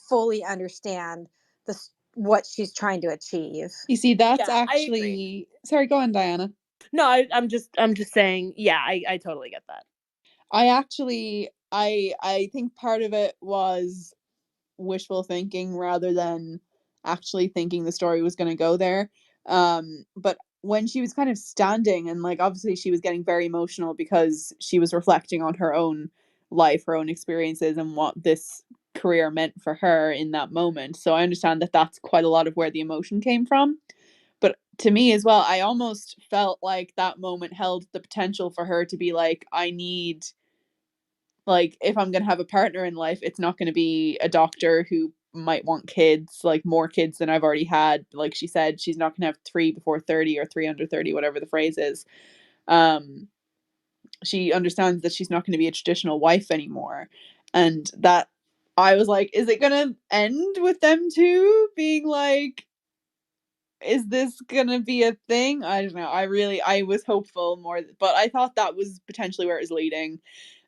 fully understand what she's trying to achieve. You see, that's Yeah, I agree. actually sorry, go on, Diana. No, I'm just saying, yeah, I totally get that. I actually I think part of it was wishful thinking rather than actually thinking the story was going to go there. But when she was kind of standing and like obviously she was getting very emotional because she was reflecting on her own life, her own experiences, and what this career meant for her in that moment. So I understand that that's quite a lot of where the emotion came from. But to me as well, I almost felt like that moment held the potential for her to be like, I need, like, if I'm going to have a partner in life, it's not going to be a doctor who might want kids, like more kids than I've already had. Like she said, she's not going to have three before 30 or three under 30, whatever the phrase is. Um, she understands that she's not going to be a traditional wife anymore. And that I was like, is it going to end with them two being like, is this gonna be a thing? I don't know. I was hopeful more, but I thought that was potentially where it was leading.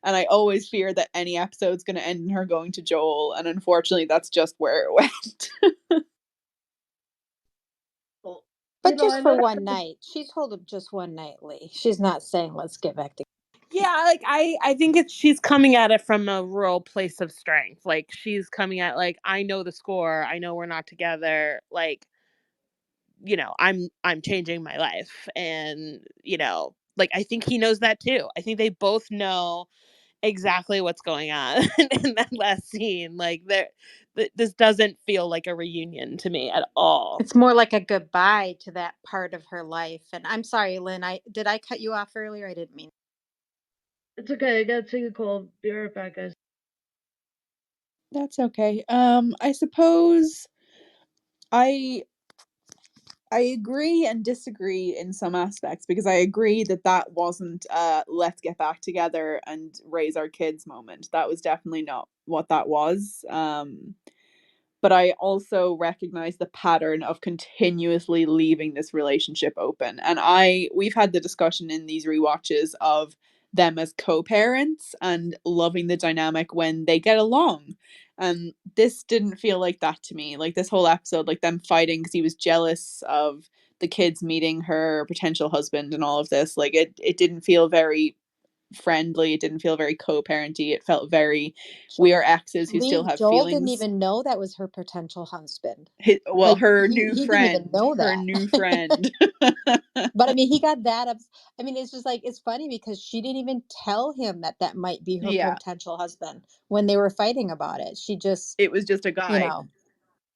And I always fear that any episode's gonna end in her going to Joel, and unfortunately that's just where it went. Well, But just I for know. one night, she told him just one night, Lee. She's not saying let's get back together. Yeah, like I think she's coming at it from a real place of strength. Like she's coming at like, I know the score. I know we're not together. Like, I'm changing my life, and like I think he knows that too. I think they both know exactly what's going on in that last scene. Like this doesn't feel like a reunion to me at all. It's more like a goodbye to that part of her life. And I'm sorry, Lynn. I cut you off earlier? I didn't mean. It's okay. I gotta take a call. Be right back, guys. That's okay. I suppose I I agree and disagree in some aspects because I agree that that wasn't let's get back together and raise our kids moment. That was definitely not what that was. But I also recognize the pattern of continuously leaving this relationship open. And we've had the discussion in these rewatches of them as co-parents and loving the dynamic when they get along. And this didn't feel like that to me. Like this whole episode, like them fighting because he was jealous of the kids meeting her potential husband and all of this. Like it didn't feel very friendly. It didn't feel very co-parenty. It felt very, we are exes who still Lee, have Joel didn't feelings. even know that was her potential husband. Well, Like her he new he didn't even friend, know her that. new friend. But I mean, he got that up. I mean, it's just like it's funny because she didn't even tell him that that might be her Yeah, potential husband when they were fighting about it. She just, it was just a guy.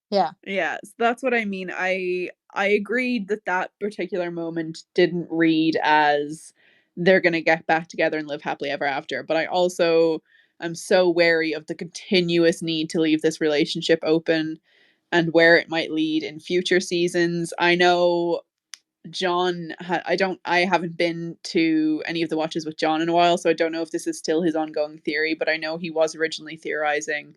yeah. Yeah, so that's what I mean. I agreed that that particular moment didn't read as they're going to get back together and live happily ever after, but I also am so wary of the continuous need to leave this relationship open and where it might lead in future seasons. I know John I haven't been to any of the watches with John in a while, so I don't know if this is still his ongoing theory, but I know he was originally theorizing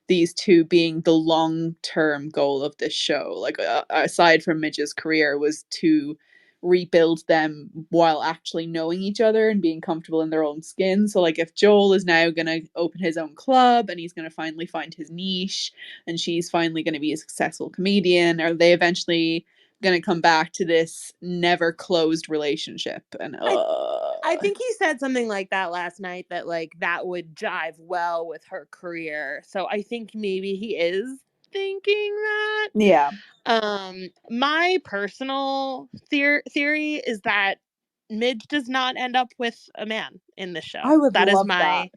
these two being the long-term goal of this show, like aside from Midge's career, was to rebuild them while actually knowing each other and being comfortable in their own skin. So like if Joel is now going to open his own club and he's going to finally find his niche and she's finally going to be a successful comedian, are they eventually going to come back to this never closed relationship? And I think he said something like that last night, that like that would jive well with her career. So I think maybe he is thinking that. yeah, My personal theory is that Midge does not end up with a man in this show. I would That is love that. my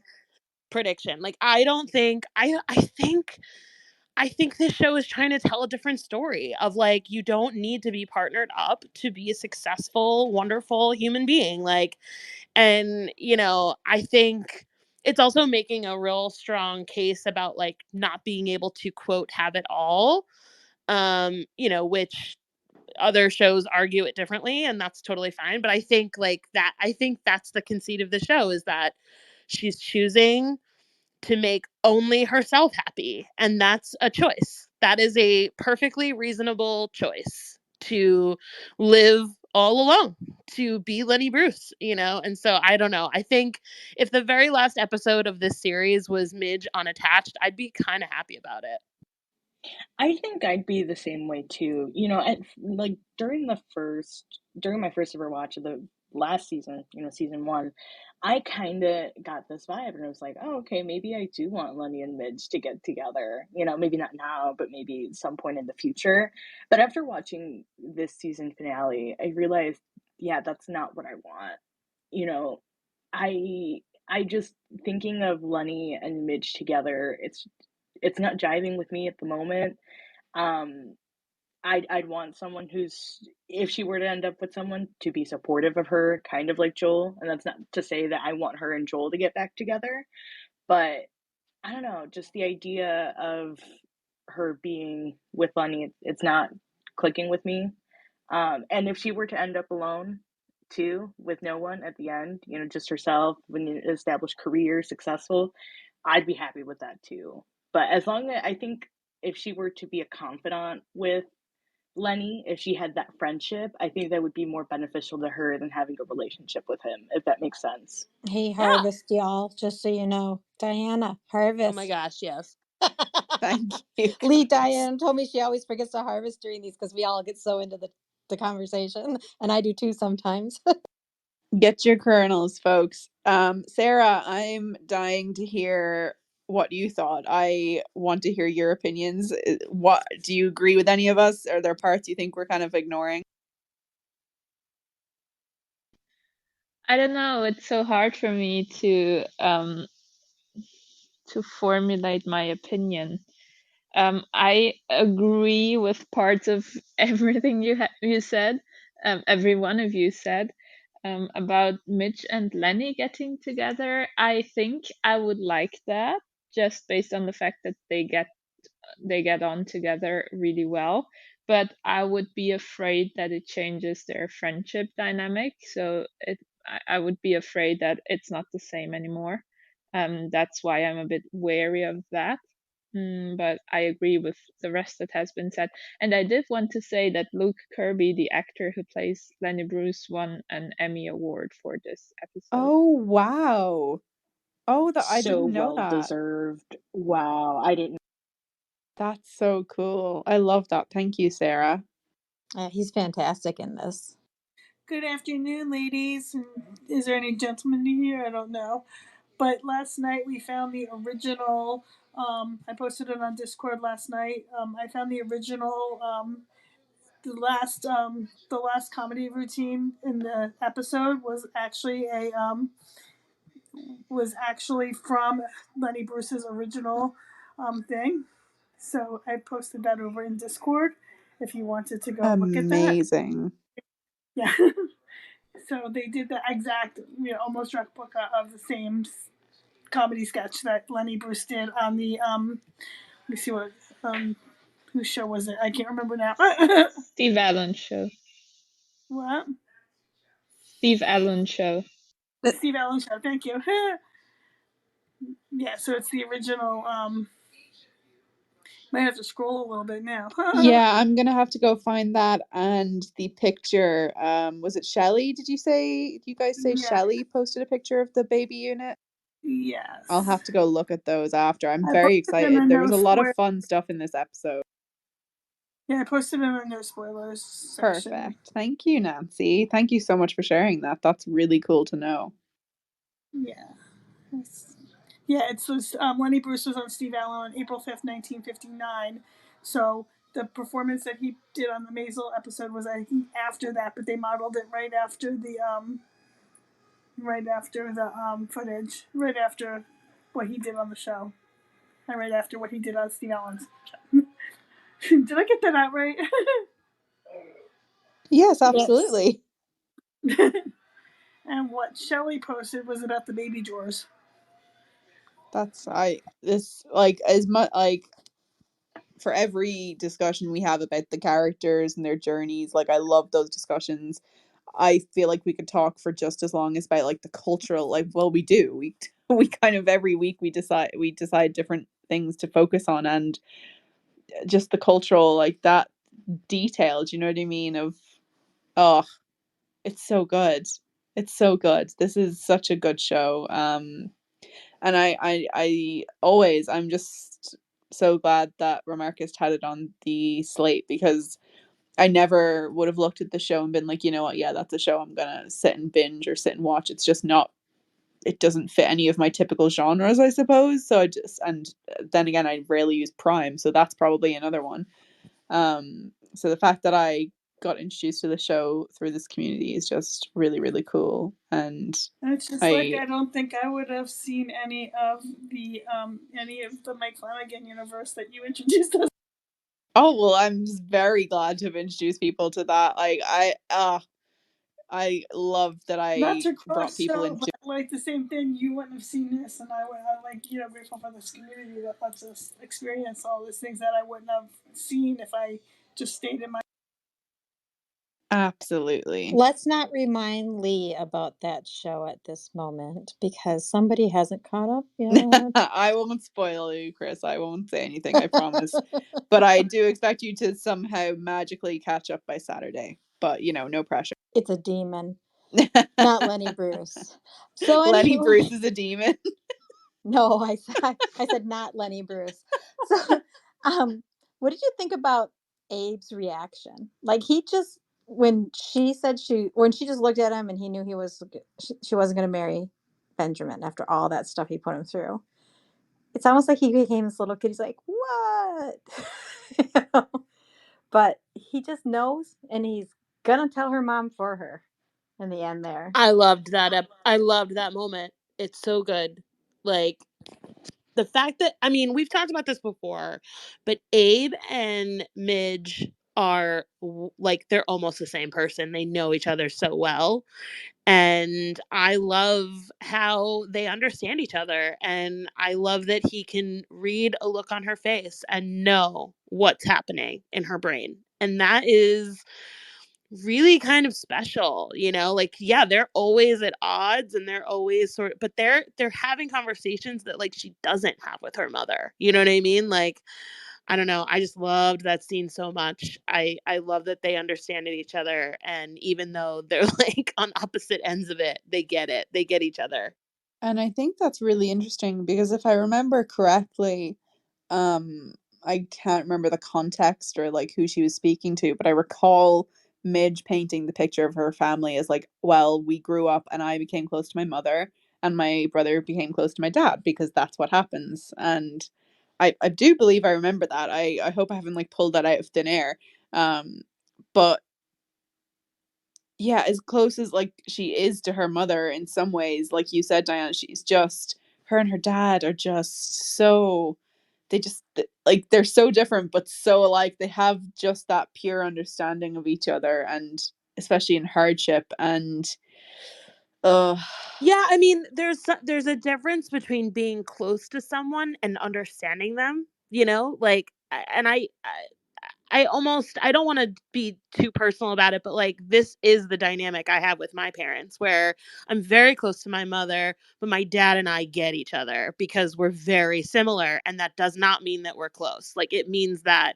prediction. Like I don't think I think this show is trying to tell a different story of like you don't need to be partnered up to be a successful, wonderful human being. Like, and I think it's also making a real strong case about like not being able to quote have it all. Which other shows argue it differently, and that's totally fine. But I think that's the conceit of the show, is that she's choosing to make only herself happy, and that's a choice. That is a perfectly reasonable choice, to live all alone, to be Lenny Bruce, and so I don't know. I think if the very last episode of this series was Midge unattached, I'd be kind of happy about it. I think I'd be the same way too. Like during my first ever watch of the last season, season one, I kind of got this vibe, and I was like, oh, okay, maybe I do want Lenny and Midge to get together. Maybe not now, but maybe some point in the future. But after watching this season finale, I realized, yeah, that's not what I want. You know, I just thinking of Lenny and Midge together, it's not jiving with me at the moment. um, I'd want someone who's, if she were to end up with someone, to be supportive of her, kind of like Joel. And that's not to say that I want her and Joel to get back together, but I don't know, just the idea of her being with Lenny, it's not clicking with me. And if she were to end up alone too, with no one at the end, just herself, when you establish career, successful, I'd be happy with that too. But as long as, I think, if she were to be a confidant with Lenny, if she had that friendship, I think that would be more beneficial to her than having a relationship with him, if that makes sense. Hey, Yeah. Harvest, y'all, just so you know, Diana, Harvest. Oh my gosh, yes. thank you. Lee, Diane told me she always forgets to harvest during these because we all get so into the conversation, and I do too sometimes. Get your kernels, folks. Sarah, I'm dying to hear what you thought. I want to hear your opinions. What do you agree with any of us? Are there parts you think we're kind of ignoring? I don't know. It's so hard for me to formulate my opinion. I agree with parts of everything you said, every one of you said, about Mitch and Lenny getting together. I think I would like that, just based on the fact that they get on together really well. But I would be afraid that it changes their friendship dynamic. I would be afraid that it's not the same anymore. That's why I'm a bit wary of that. But I agree with the rest that has been said. And I did want to say that Luke Kirby, the actor who plays Lenny Bruce, won an Emmy Award for this episode. Oh, wow. Oh, I So didn't know well that. deserved. Wow, I didn't. That's so cool. I love that. Thank you, Sarah. He's fantastic in this. Good afternoon, ladies. Is there any gentlemen here? I don't know. But last night we found the original. I posted it on Discord last night. I found the original. The last comedy routine in the episode was actually from Lenny Bruce's original thing. So I posted that over in Discord if you wanted to go look at that. Amazing. Yeah. So they did the exact, almost replica of the same comedy sketch that Lenny Bruce did on the let me see what whose show was it? I can't remember now. Steve Allen show. What? Steve Allen show. Steve Allen show. Thank you. Yeah, so it's the original. Might have to scroll a little bit now. Yeah, I'm gonna have to go find that and the picture. Was it Shelly? Did you say? Did you guys say Yeah. Shelly posted a picture of the baby unit? Yes. I'll have to go look at those after. I'm I very posted in the excited. There was no a lot of spoilers. fun stuff in this episode. Yeah, I posted in the no spoilers section. Perfect. Thank you, Nancy. Thank you so much for sharing that. That's really cool to know. Yeah. It's Lenny Bruce was on Steve Allen on April 5th, 1959. So the performance that he did on the Maisel episode was, I think, after that, but they modeled it right after the footage, right after what he did on the show, and right after what he did on Steve Allen's show. Did I get that out right? Yes, absolutely. And what Shelley posted was about the baby drawers. That's this like as much like for every discussion we have about the characters and their journeys, like I love those discussions. I feel like we could talk for just as long as about like the cultural, like, well, we do. We kind of every week we decide different things to focus on, and just the cultural, like that detail, do you know what I mean? Of oh, it's so good. It's so good. This is such a good show. And I always, I'm just so glad that Remarkist had it on the slate, because I never would have looked at the show and been like, you know what, yeah, that's a show I'm gonna sit and binge or sit and watch. It's just not, it doesn't fit any of my typical genres, I suppose. So and then again, I rarely use Prime, so that's probably another one. So the fact that I got introduced to the show through this community is just really, really cool. And It's just like I don't think I would have seen any of the Mike Flanagan universe that you introduced us. Oh well, I'm just very glad to have introduced people to that. Like I love that Not I to brought cross people show, into. but like the same thing, you wouldn't have seen this, and I like grateful for this community that lets us experience all these things that I wouldn't have seen if I just stayed in my. Absolutely. Let's not remind Lee about that show at this moment because somebody hasn't caught up yet. I won't spoil you, Chris. I won't say anything, I promise. But I do expect you to somehow magically catch up by Saturday. But no pressure. It's a demon, not Lenny Bruce. So Lenny anyway, Bruce is a demon. no, I said not Lenny Bruce. So, what did you think about Abe's reaction? Like he just when she just looked at him and he knew she wasn't going to marry Benjamin after all that stuff he put him through. It's almost like he became this little kid. He's like, "What?" You know? But he just knows, and he's gonna tell her mom for her in the end. There, I loved that. I loved that moment. It's so good. Like the fact that, I mean, we've talked about this before, but Abe and Midge are like they're almost the same person. They know each other so well. And I love how they understand each other. And I love that he can read a look on her face and know what's happening in her brain. And that is really kind of special, like, yeah, they're always at odds and they're always but they're having conversations that like she doesn't have with her mother. You know what I mean? Like, I don't know. I just loved that scene so much. I love that they understand each other, and even though they're like on opposite ends of it, they get it. They get each other. And I think that's really interesting because if I remember correctly, I can't remember the context or like who she was speaking to, but I recall Midge painting the picture of her family as like, well, we grew up and I became close to my mother and my brother became close to my dad because that's what happens. And I do believe I remember that. I hope I haven't like pulled that out of thin air. But yeah, as close as like she is to her mother in some ways, like you said, Diana, she's just her and her dad are just so they just like they're so different but so alike. They have just that pure understanding of each other, and especially in hardship. And uh Yeah, I mean, there's a difference between being close to someone and understanding them, you know? Like and I almost I don't want to be too personal about it, but like this is the dynamic I have with my parents where I'm very close to my mother, but my dad and I get each other because we're very similar, and that does not mean that we're close. Like it means that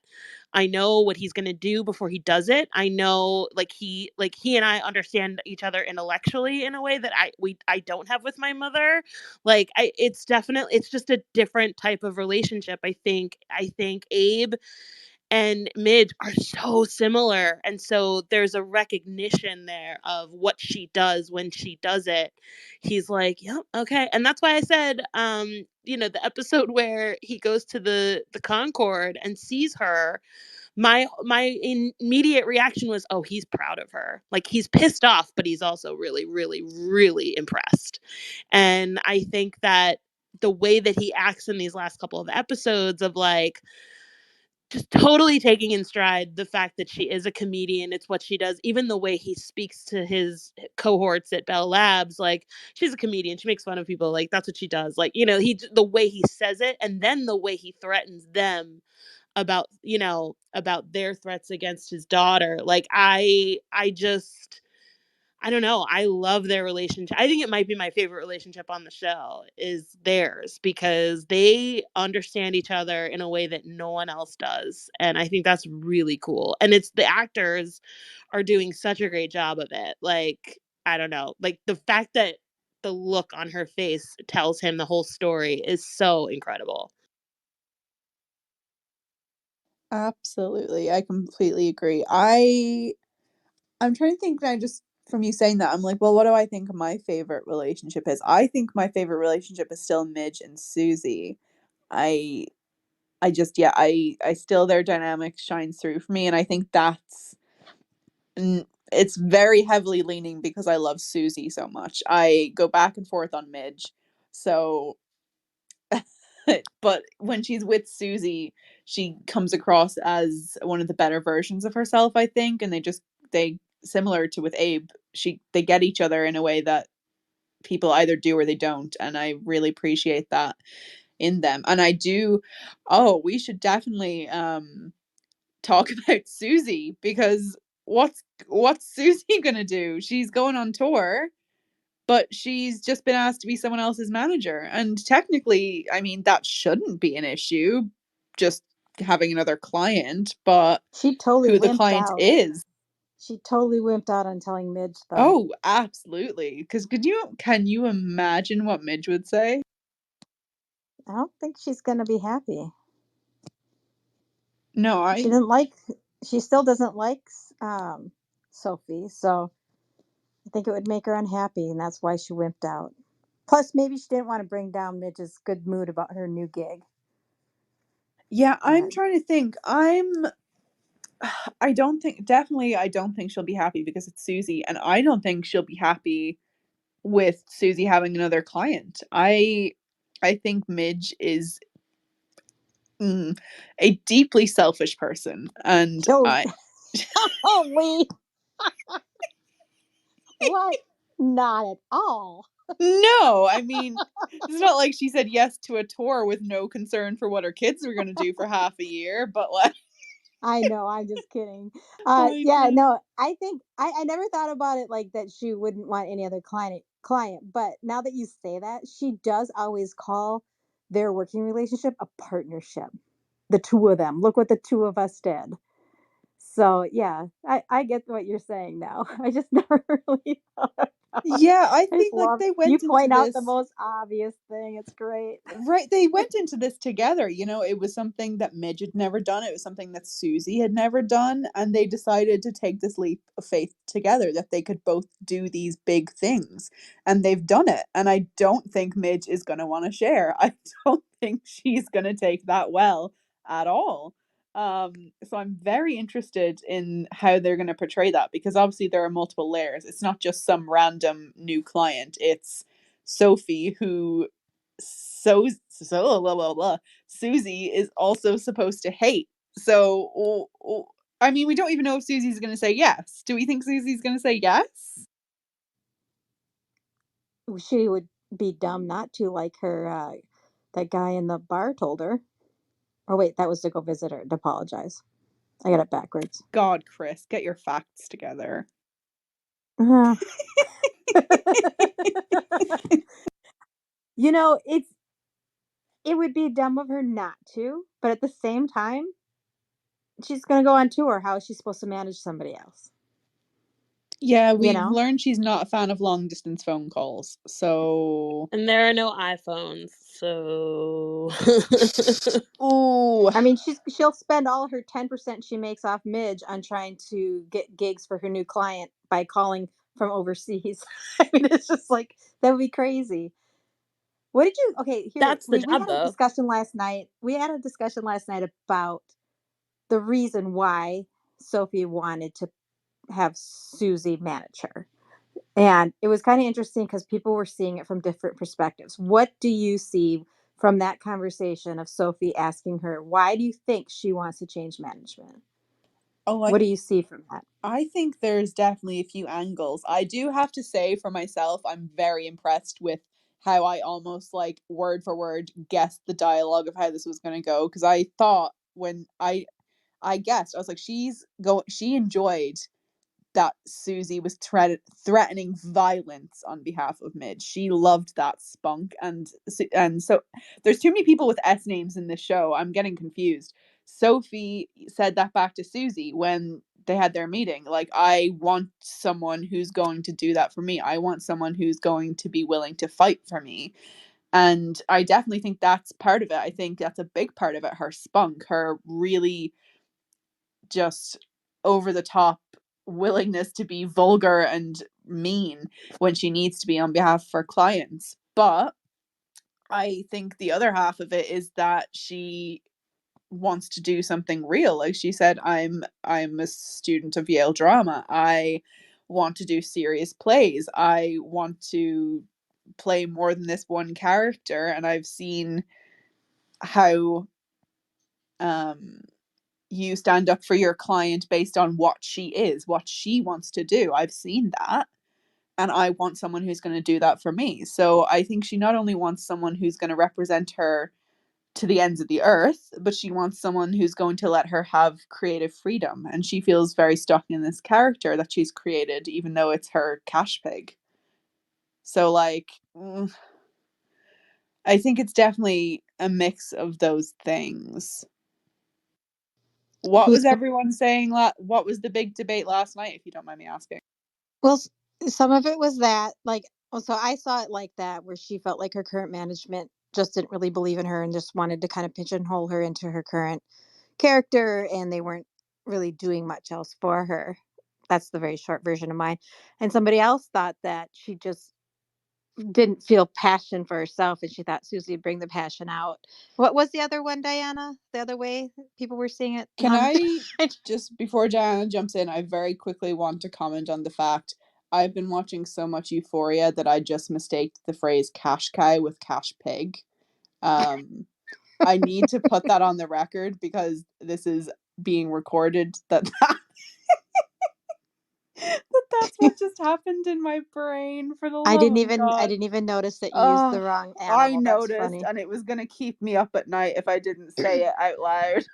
I know what he's going to do before he does it. I know like he and I understand each other intellectually in a way that I don't have with my mother. Like it's definitely it's just a different type of relationship. I think Abe and Midge are so similar. And so there's a recognition there of what she does when she does it. He's like, yep, okay. And that's why I said, the episode where he goes to the Concord and sees her, my immediate reaction was, oh, he's proud of her. Like he's pissed off, but he's also really, really, really impressed. And I think that the way that he acts in these last couple of episodes of like just totally taking in stride the fact that she is a comedian. It's what she does. Even the way he speaks to his cohorts at Bell Labs, like she's a comedian. She makes fun of people. Like that's what she does. Like the way he says it, and then the way he threatens them about their threats against his daughter. Like I don't know. I love their relationship. I think it might be my favorite relationship on the show is theirs because they understand each other in a way that no one else does. And I think that's really cool. And it's the actors are doing such a great job of it. Like, I don't know. Like the fact that the look on her face tells him the whole story is so incredible. absolutely, I completely agree. I'm trying to think now, just from you saying that, I'm like, well, what do I think my favorite relationship is? I think my favorite relationship is still Midge and Susie. I I just yeah, I still their dynamic shines through for me, and I think it's very heavily leaning because I love Susie so much. I go back and forth on Midge. So but when she's with Susie, she comes across as one of the better versions of herself, I think, and they similar to with Abe, they get each other in a way that people either do or they don't, and I really appreciate that in them. And I do we should definitely talk about Susie because what's Susie going to do? She's going on tour, but she's just been asked to be someone else's manager. And technically, I mean, that shouldn't be an issue, just having another client, but She totally who the wimped client out. is. She totally wimped out on telling Midge, though. Oh, absolutely. Because can you imagine what Midge would say? I don't think she's going to be happy. No, She I didn't like. She still doesn't like Sophie, so I think it would make her unhappy, and that's why she wimped out. Plus, maybe she didn't want to bring down Midge's good mood about her new gig. yeah, I'm But trying to think. I don't think she'll be happy because it's Susie, and I don't think she'll be happy with Susie having another client. I think Midge is a deeply selfish person, and oh, I holy, what? Not at all. no, I mean it's not like she said yes to a tour with no concern for what her kids were going to do for half a year, but like I know, I'm just kidding. I Yeah, know. no, I think I never thought about it like that she wouldn't want any other client, but now that you say that, she does always call their working relationship a partnership. The two of them. Look what the two of us did. So yeah, I get what you're saying now. I just never really thought. Yeah, I I just think like love they you went into point out the this. most obvious thing. It's great. Right, they went into this together. It was something that Midge had never done. It was something that Susie had never done, and they decided to take this leap of faith together that they could both do these big things, and they've done it. And I don't think Midge is going to want to share. I don't think she's going to take that well at all. So I'm very interested in how they're going to portray that, because obviously there are multiple layers. It's not just some random new client. It's Sophie, who blah, blah, blah, Susie is also supposed to hate. So, I mean, we don't even know if Susie's going to say yes. Do we think Susie's going to say yes? She would be dumb not to, like her that guy in the bar told her. Oh wait, that was to go visit her to apologize. I got it backwards. God, Chris, get your facts together. Uh, it would be dumb of her not to, but at the same time, she's going to go on tour. How is she supposed to manage somebody else? Yeah, You we've know? learned she's not a fan of long distance phone calls. So, And there are no iPhones, so ooh, I mean, she'll spend all her 10% she makes off Midge on trying to get gigs for her new client by calling from overseas. I mean, it's just like that would be crazy. What did you? Okay, here that's the we job had a though. discussion last night. We had a discussion last night about the reason why Sophie wanted to have Susie manage her. And it was kind of interesting because people were seeing it from different perspectives. What do you see from that conversation of Sophie asking her, why do you think she wants to change management? oh, What do you see from that? I think there's definitely a few angles. I do have to say for myself, I'm very impressed with how I almost like word for word guessed the dialogue of how this was going to go, because I thought when I guessed, I was like, she enjoyed that Susie was threatening violence on behalf of Midge. She loved that spunk, and so there's too many people with S names in this show. I'm getting confused. Sophie said that back to Susie when they had their meeting. Like, I want someone who's going to do that for me. I want someone who's going to be willing to fight for me. And I definitely think that's part of it. I think that's a big part of it. Her spunk, her really just over the top willingness to be vulgar and mean when she needs to be on behalf of her clients. But I think the other half of it is that she wants to do something real. Like she said, I'm a student of Yale drama. I want to do serious plays. I want to play more than this one character, and I've seen how um you stand up for your client based on what she is, what she wants to do. I've seen that. And I want someone who's going to do that for me. So I think she not only wants someone who's going to represent her to the ends of the earth, but she wants someone who's going to let her have creative freedom. And she feels very stuck in this character that she's created, even though it's her cash pig. So, like, I think it's definitely a mix of those things. What Who's was everyone saying? What was the big debate last night, if you don't mind me asking? Well, some of it was that, like, so I saw it like that, where she felt like her current management just didn't really believe in her and just wanted to kind of pigeonhole her into her current character, and they weren't really doing much else for her. That's the very short version of mine. And somebody else thought that she just didn't feel passion for herself, and she thought Susie would bring the passion out. What was the other one, Diana? The other way people were seeing it Can hung? I just, before Diana jumps in, I very quickly want to comment on the fact I've been watching so much Euphoria that I just mistaked the phrase cash cow with cash pig. Um, I need to put that on the record because this is being recorded that's what just happened in my brain, for the love of I God. didn't even notice that you used the Oh, wrong I animal. That's noticed, funny. and it was gonna keep me up at night if I didn't say it out loud.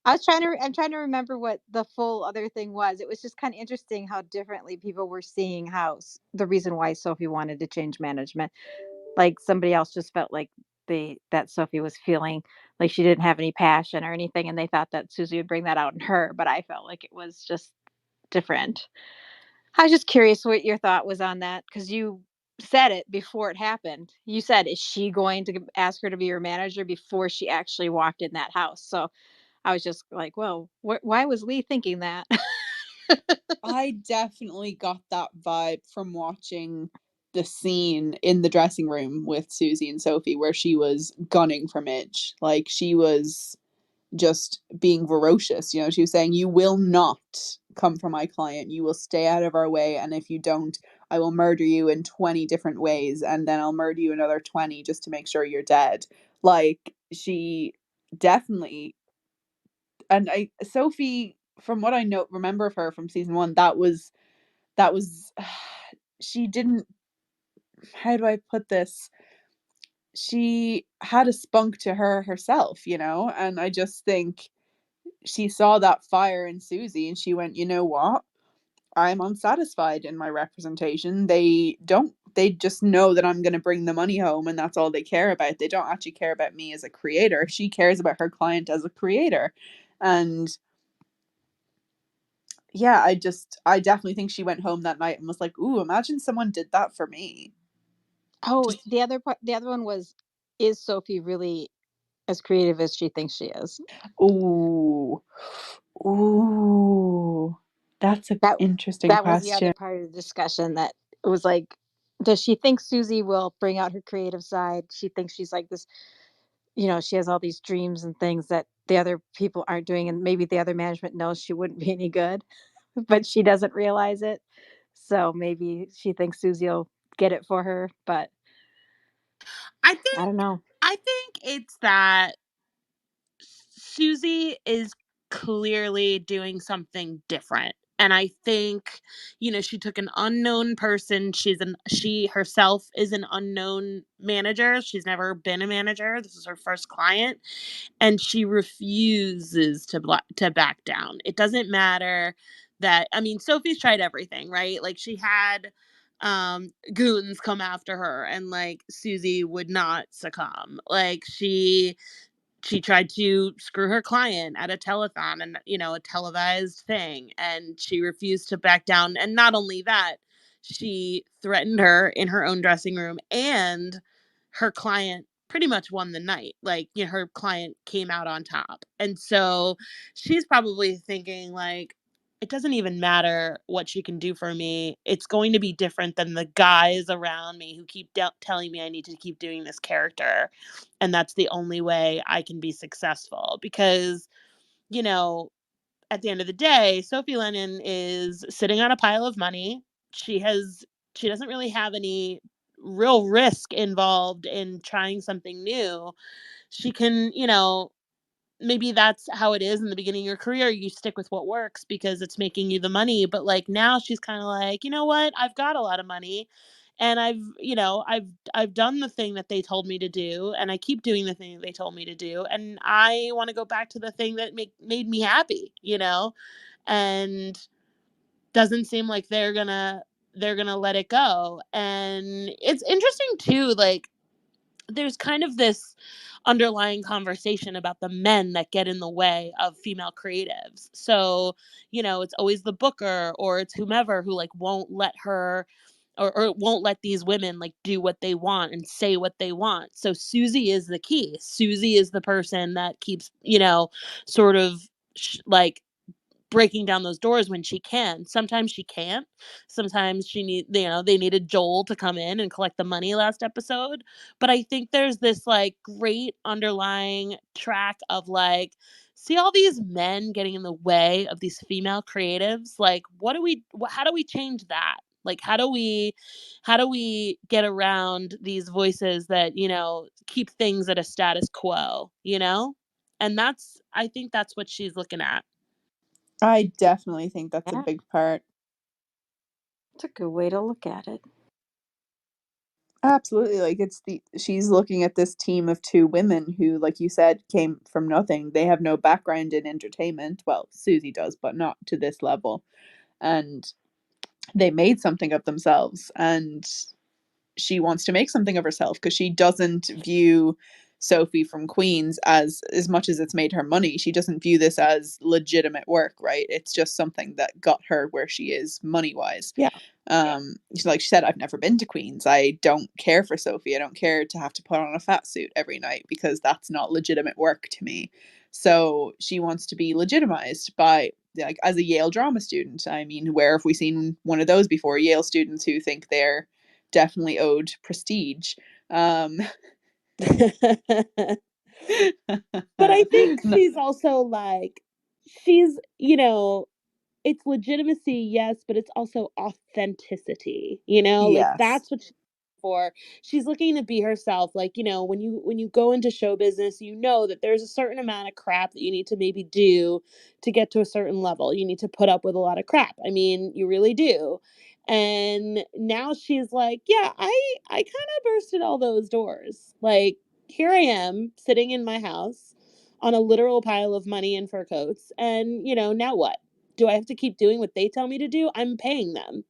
I'm trying to remember what the full other thing was. It was just kind of interesting how differently people were seeing the reason why Sophie wanted to change management. Like somebody else just felt like that Sophie was feeling like she didn't have any passion or anything, and they thought that Susie would bring that out in her. But I felt like it was just different. I was just curious what your thought was on that, because you said it before it happened. You said, is she going to ask her to be your manager before she actually walked in that house? So I was just like, well, why was Lee thinking that? I definitely got that vibe from watching the scene in the dressing room with Susie and Sophie where she was gunning for Midge. Like, she was just being ferocious. You know, she was saying, "You will not come for my client. You will stay out of our way. And if you don't, I will murder you in 20 different ways. And then I'll murder you another 20 just to make sure you're dead." Like, she definitely, and Sophie, from what I know, remember of her from season one, that was, she didn't, how do I put this? She had a spunk to her herself, you know? And I just think she saw that fire in Susie and she went, you know what? I'm unsatisfied in my representation. They just know that I'm going to bring the money home and that's all they care about. They don't actually care about me as a creator. She cares about her client as a creator. And yeah, I definitely think she went home that night and was like, "Ooh, imagine someone did that for me." Oh, Just the other part, the other one was, is Sophie really as creative as she thinks she is? ooh. Ooh. That's an That interesting that was the question. other part of the discussion, that it was like, does she think Susie will bring out her creative side? She thinks she's like this, she has all these dreams and things that the other people aren't doing, and maybe the other management knows she wouldn't be any good, but she doesn't realize it. So maybe she thinks Susie will get it for her, but I I don't think know. I think it's that Susie is clearly doing something different. And I think, she took an unknown person. She herself is an unknown manager. She's never been a manager. This is her first client, and she refuses to back down. It doesn't matter that, I mean, Sophie's tried everything, right? Like, she had goons come after her, and like Susie would not succumb. Like, she tried to screw her client at a telethon, and a televised thing, and she refused to back down. And not only that, she threatened her in her own dressing room, and her client pretty much won the night. Like, her client came out on top. And so she's probably thinking, like, it doesn't even matter what she can do for me. It's going to be different than the guys around me who keep telling me I need to keep doing this character. And that's the only way I can be successful. Because, you know, at the end of the day, Sophie Lennon is sitting on a pile of money. She has she doesn't really have any real risk involved in trying something new. She can, maybe that's how it is in the beginning of your career. You stick with what works because it's making you the money. But like, now she's kind of like, you know what? I've got a lot of money, and I've done the thing that they told me to do, and I keep doing the thing that they told me to do, and I want to go back to the thing that made me happy, and doesn't seem like they're gonna let it go. And it's interesting too, like, there's kind of this underlying conversation about the men that get in the way of female creatives. So, it's always the booker or it's whomever who like won't let her, or won't let these women like do what they want and say what they want. So Susie is the key. Susie is the person that keeps, sort of like breaking down those doors when she can. Sometimes she can't. Sometimes they needed Joel to come in and collect the money last episode. But I think there's this like great underlying track of like, see all these men getting in the way of these female creatives. Like, how do we change that? Like, how do we get around these voices that, keep things at a status quo? And I think that's what she's looking at. I definitely think that's a Yeah, big part. it's a good way to look at it. Absolutely. Like, she's looking at this team of two women who, like you said, came from nothing. They have no background in entertainment. Well, Susie does, but not to this level. And they made something of themselves, and she wants to make something of herself because she doesn't view Sophie from Queens as much as it's made her money. She doesn't view this as legitimate work, right? It's just something that got her where she is money wise. Yeah. Like she said, I've never been to Queens. I don't care for Sophie. I don't care to have to put on a fat suit every night because that's not legitimate work to me. So she wants to be legitimized by, like, as a Yale drama student. I mean, where have we seen one of those before? Yale students who think they're definitely owed prestige. But I think she's also like, she's, it's legitimacy, yes, but it's also authenticity, like Yes. that's what she's for. She's looking to be herself. Like, when you go into show business, that there's a certain amount of crap that you need to maybe do to get to a certain level. You need to put up with a lot of crap. I mean, you really do. And now she's like, yeah, I kind of bursted all those doors. Like, here I am sitting in my house on a literal pile of money and fur coats. And, now what? Do I have to keep doing what they tell me to do? I'm paying them.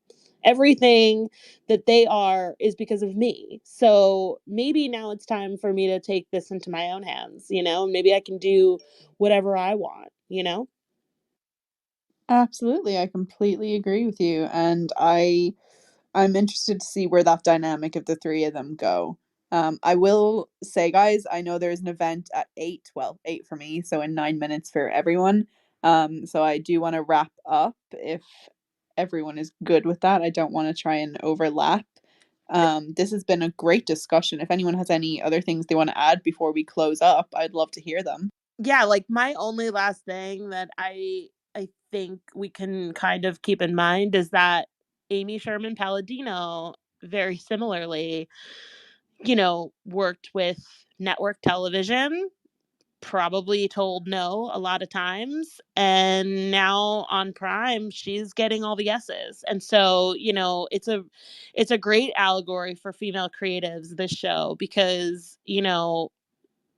Everything that they are is because of me. So maybe now it's time for me to take this into my own hands, maybe I can do whatever I want. Absolutely. I completely agree with you. And I'm interested to see where that dynamic of the three of them go. I will say, guys, I know there's an event at 8, well, 8 for me, so in 9 minutes for everyone. So I do want to wrap up if everyone is good with that. I don't want to try and overlap. This has been a great discussion. If anyone has any other things they want to add before we close up, I'd love to hear them. Yeah, like my only last thing that I think we can kind of keep in mind is that Amy Sherman Palladino very similarly, worked with network television, probably told no a lot of times, and now on Prime she's getting all the yeses. And so, it's a great allegory for female creatives, this show, because,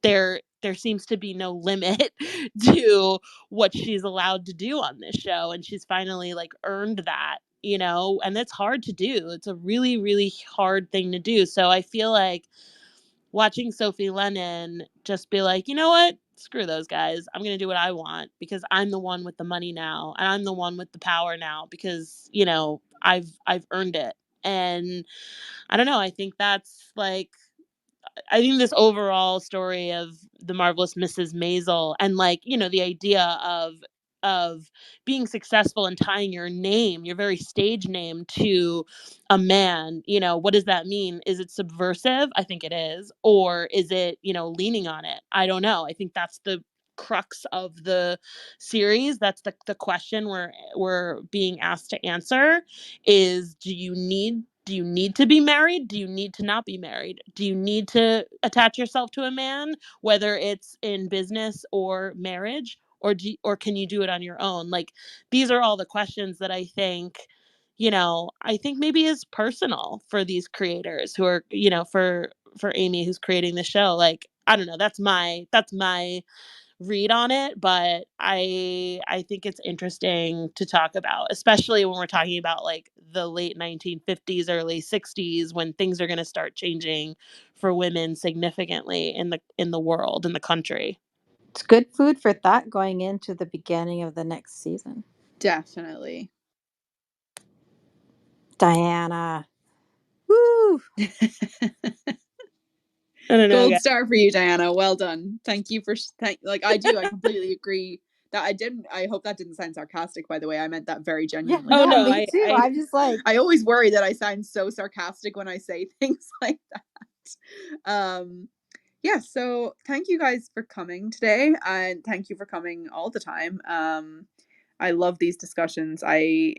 there seems to be no limit to what she's allowed to do on this show, and she's finally like earned that, and that's hard to do. It's a really, really hard thing to do. So I feel like watching Sophie Lennon just be like, you know what? Screw those guys. I'm going to do what I want because I'm the one with the money now, and I'm the one with the power now because, I've earned it. And I don't know, I think that's like, I think this overall story of the marvelous Mrs. Maisel, and like, the idea of being successful and tying your name, your very stage name, to a man, what does that mean? Is it subversive? I think it is. Or is it, leaning on it? I don't know. I think that's the crux of the series. That's the question we're being asked to answer is, do you need to be married? Do you need to not be married? Do you need to attach yourself to a man, whether it's in business or marriage, or can you do it on your own? Like, these are all the questions that I think maybe is personal for these creators who are, for Amy who's creating the show. Like, I don't know, that's my read on it, but I think it's interesting to talk about, especially when we're talking about like the late 1950s, early 60s, when things are going to start changing for women significantly in the world, in the country. It's good food for thought going into the beginning of the next season. Definitely. Diana. Woo! I don't know, Gold guys. star for you, Diana. Well done. Thank you for I completely agree. I hope that didn't sound sarcastic, by the way. I meant that very genuinely. Oh No, no, me too. I'm just like, I always worry that I sound so sarcastic when I say things like that. Yeah, so thank you guys for coming today, and thank you for coming all the time. I love these discussions. I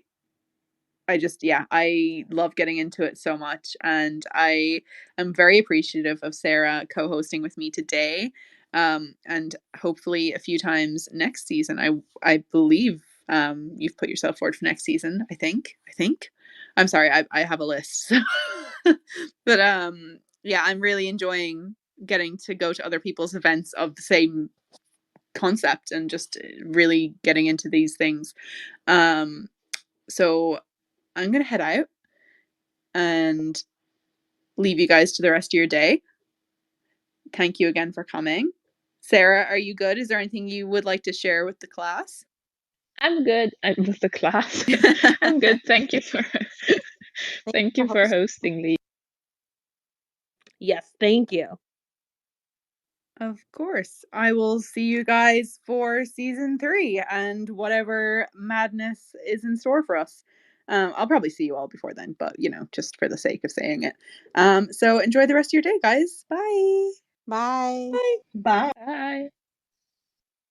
love getting into it so much, and I am very appreciative of Sarah co-hosting with me today, and hopefully a few times next season. I believe you've put yourself forward for next season. I think. I'm sorry, I have a list, but yeah, I'm really enjoying getting to go to other people's events of the same concept and just really getting into these things. So I'm gonna head out and leave you guys to the rest of your day. Thank you again for coming. Sarah, are you good? Is there anything you would like to share with the class? I'm good. With the class. I'm good. Thank you for hosting, Lee. Yes, thank you. Of course. I will see you guys for season 3 and whatever madness is in store for us. I'll probably see you all before then, but just for the sake of saying it. So enjoy the rest of your day, guys. Bye. Bye. Bye. Bye. Bye.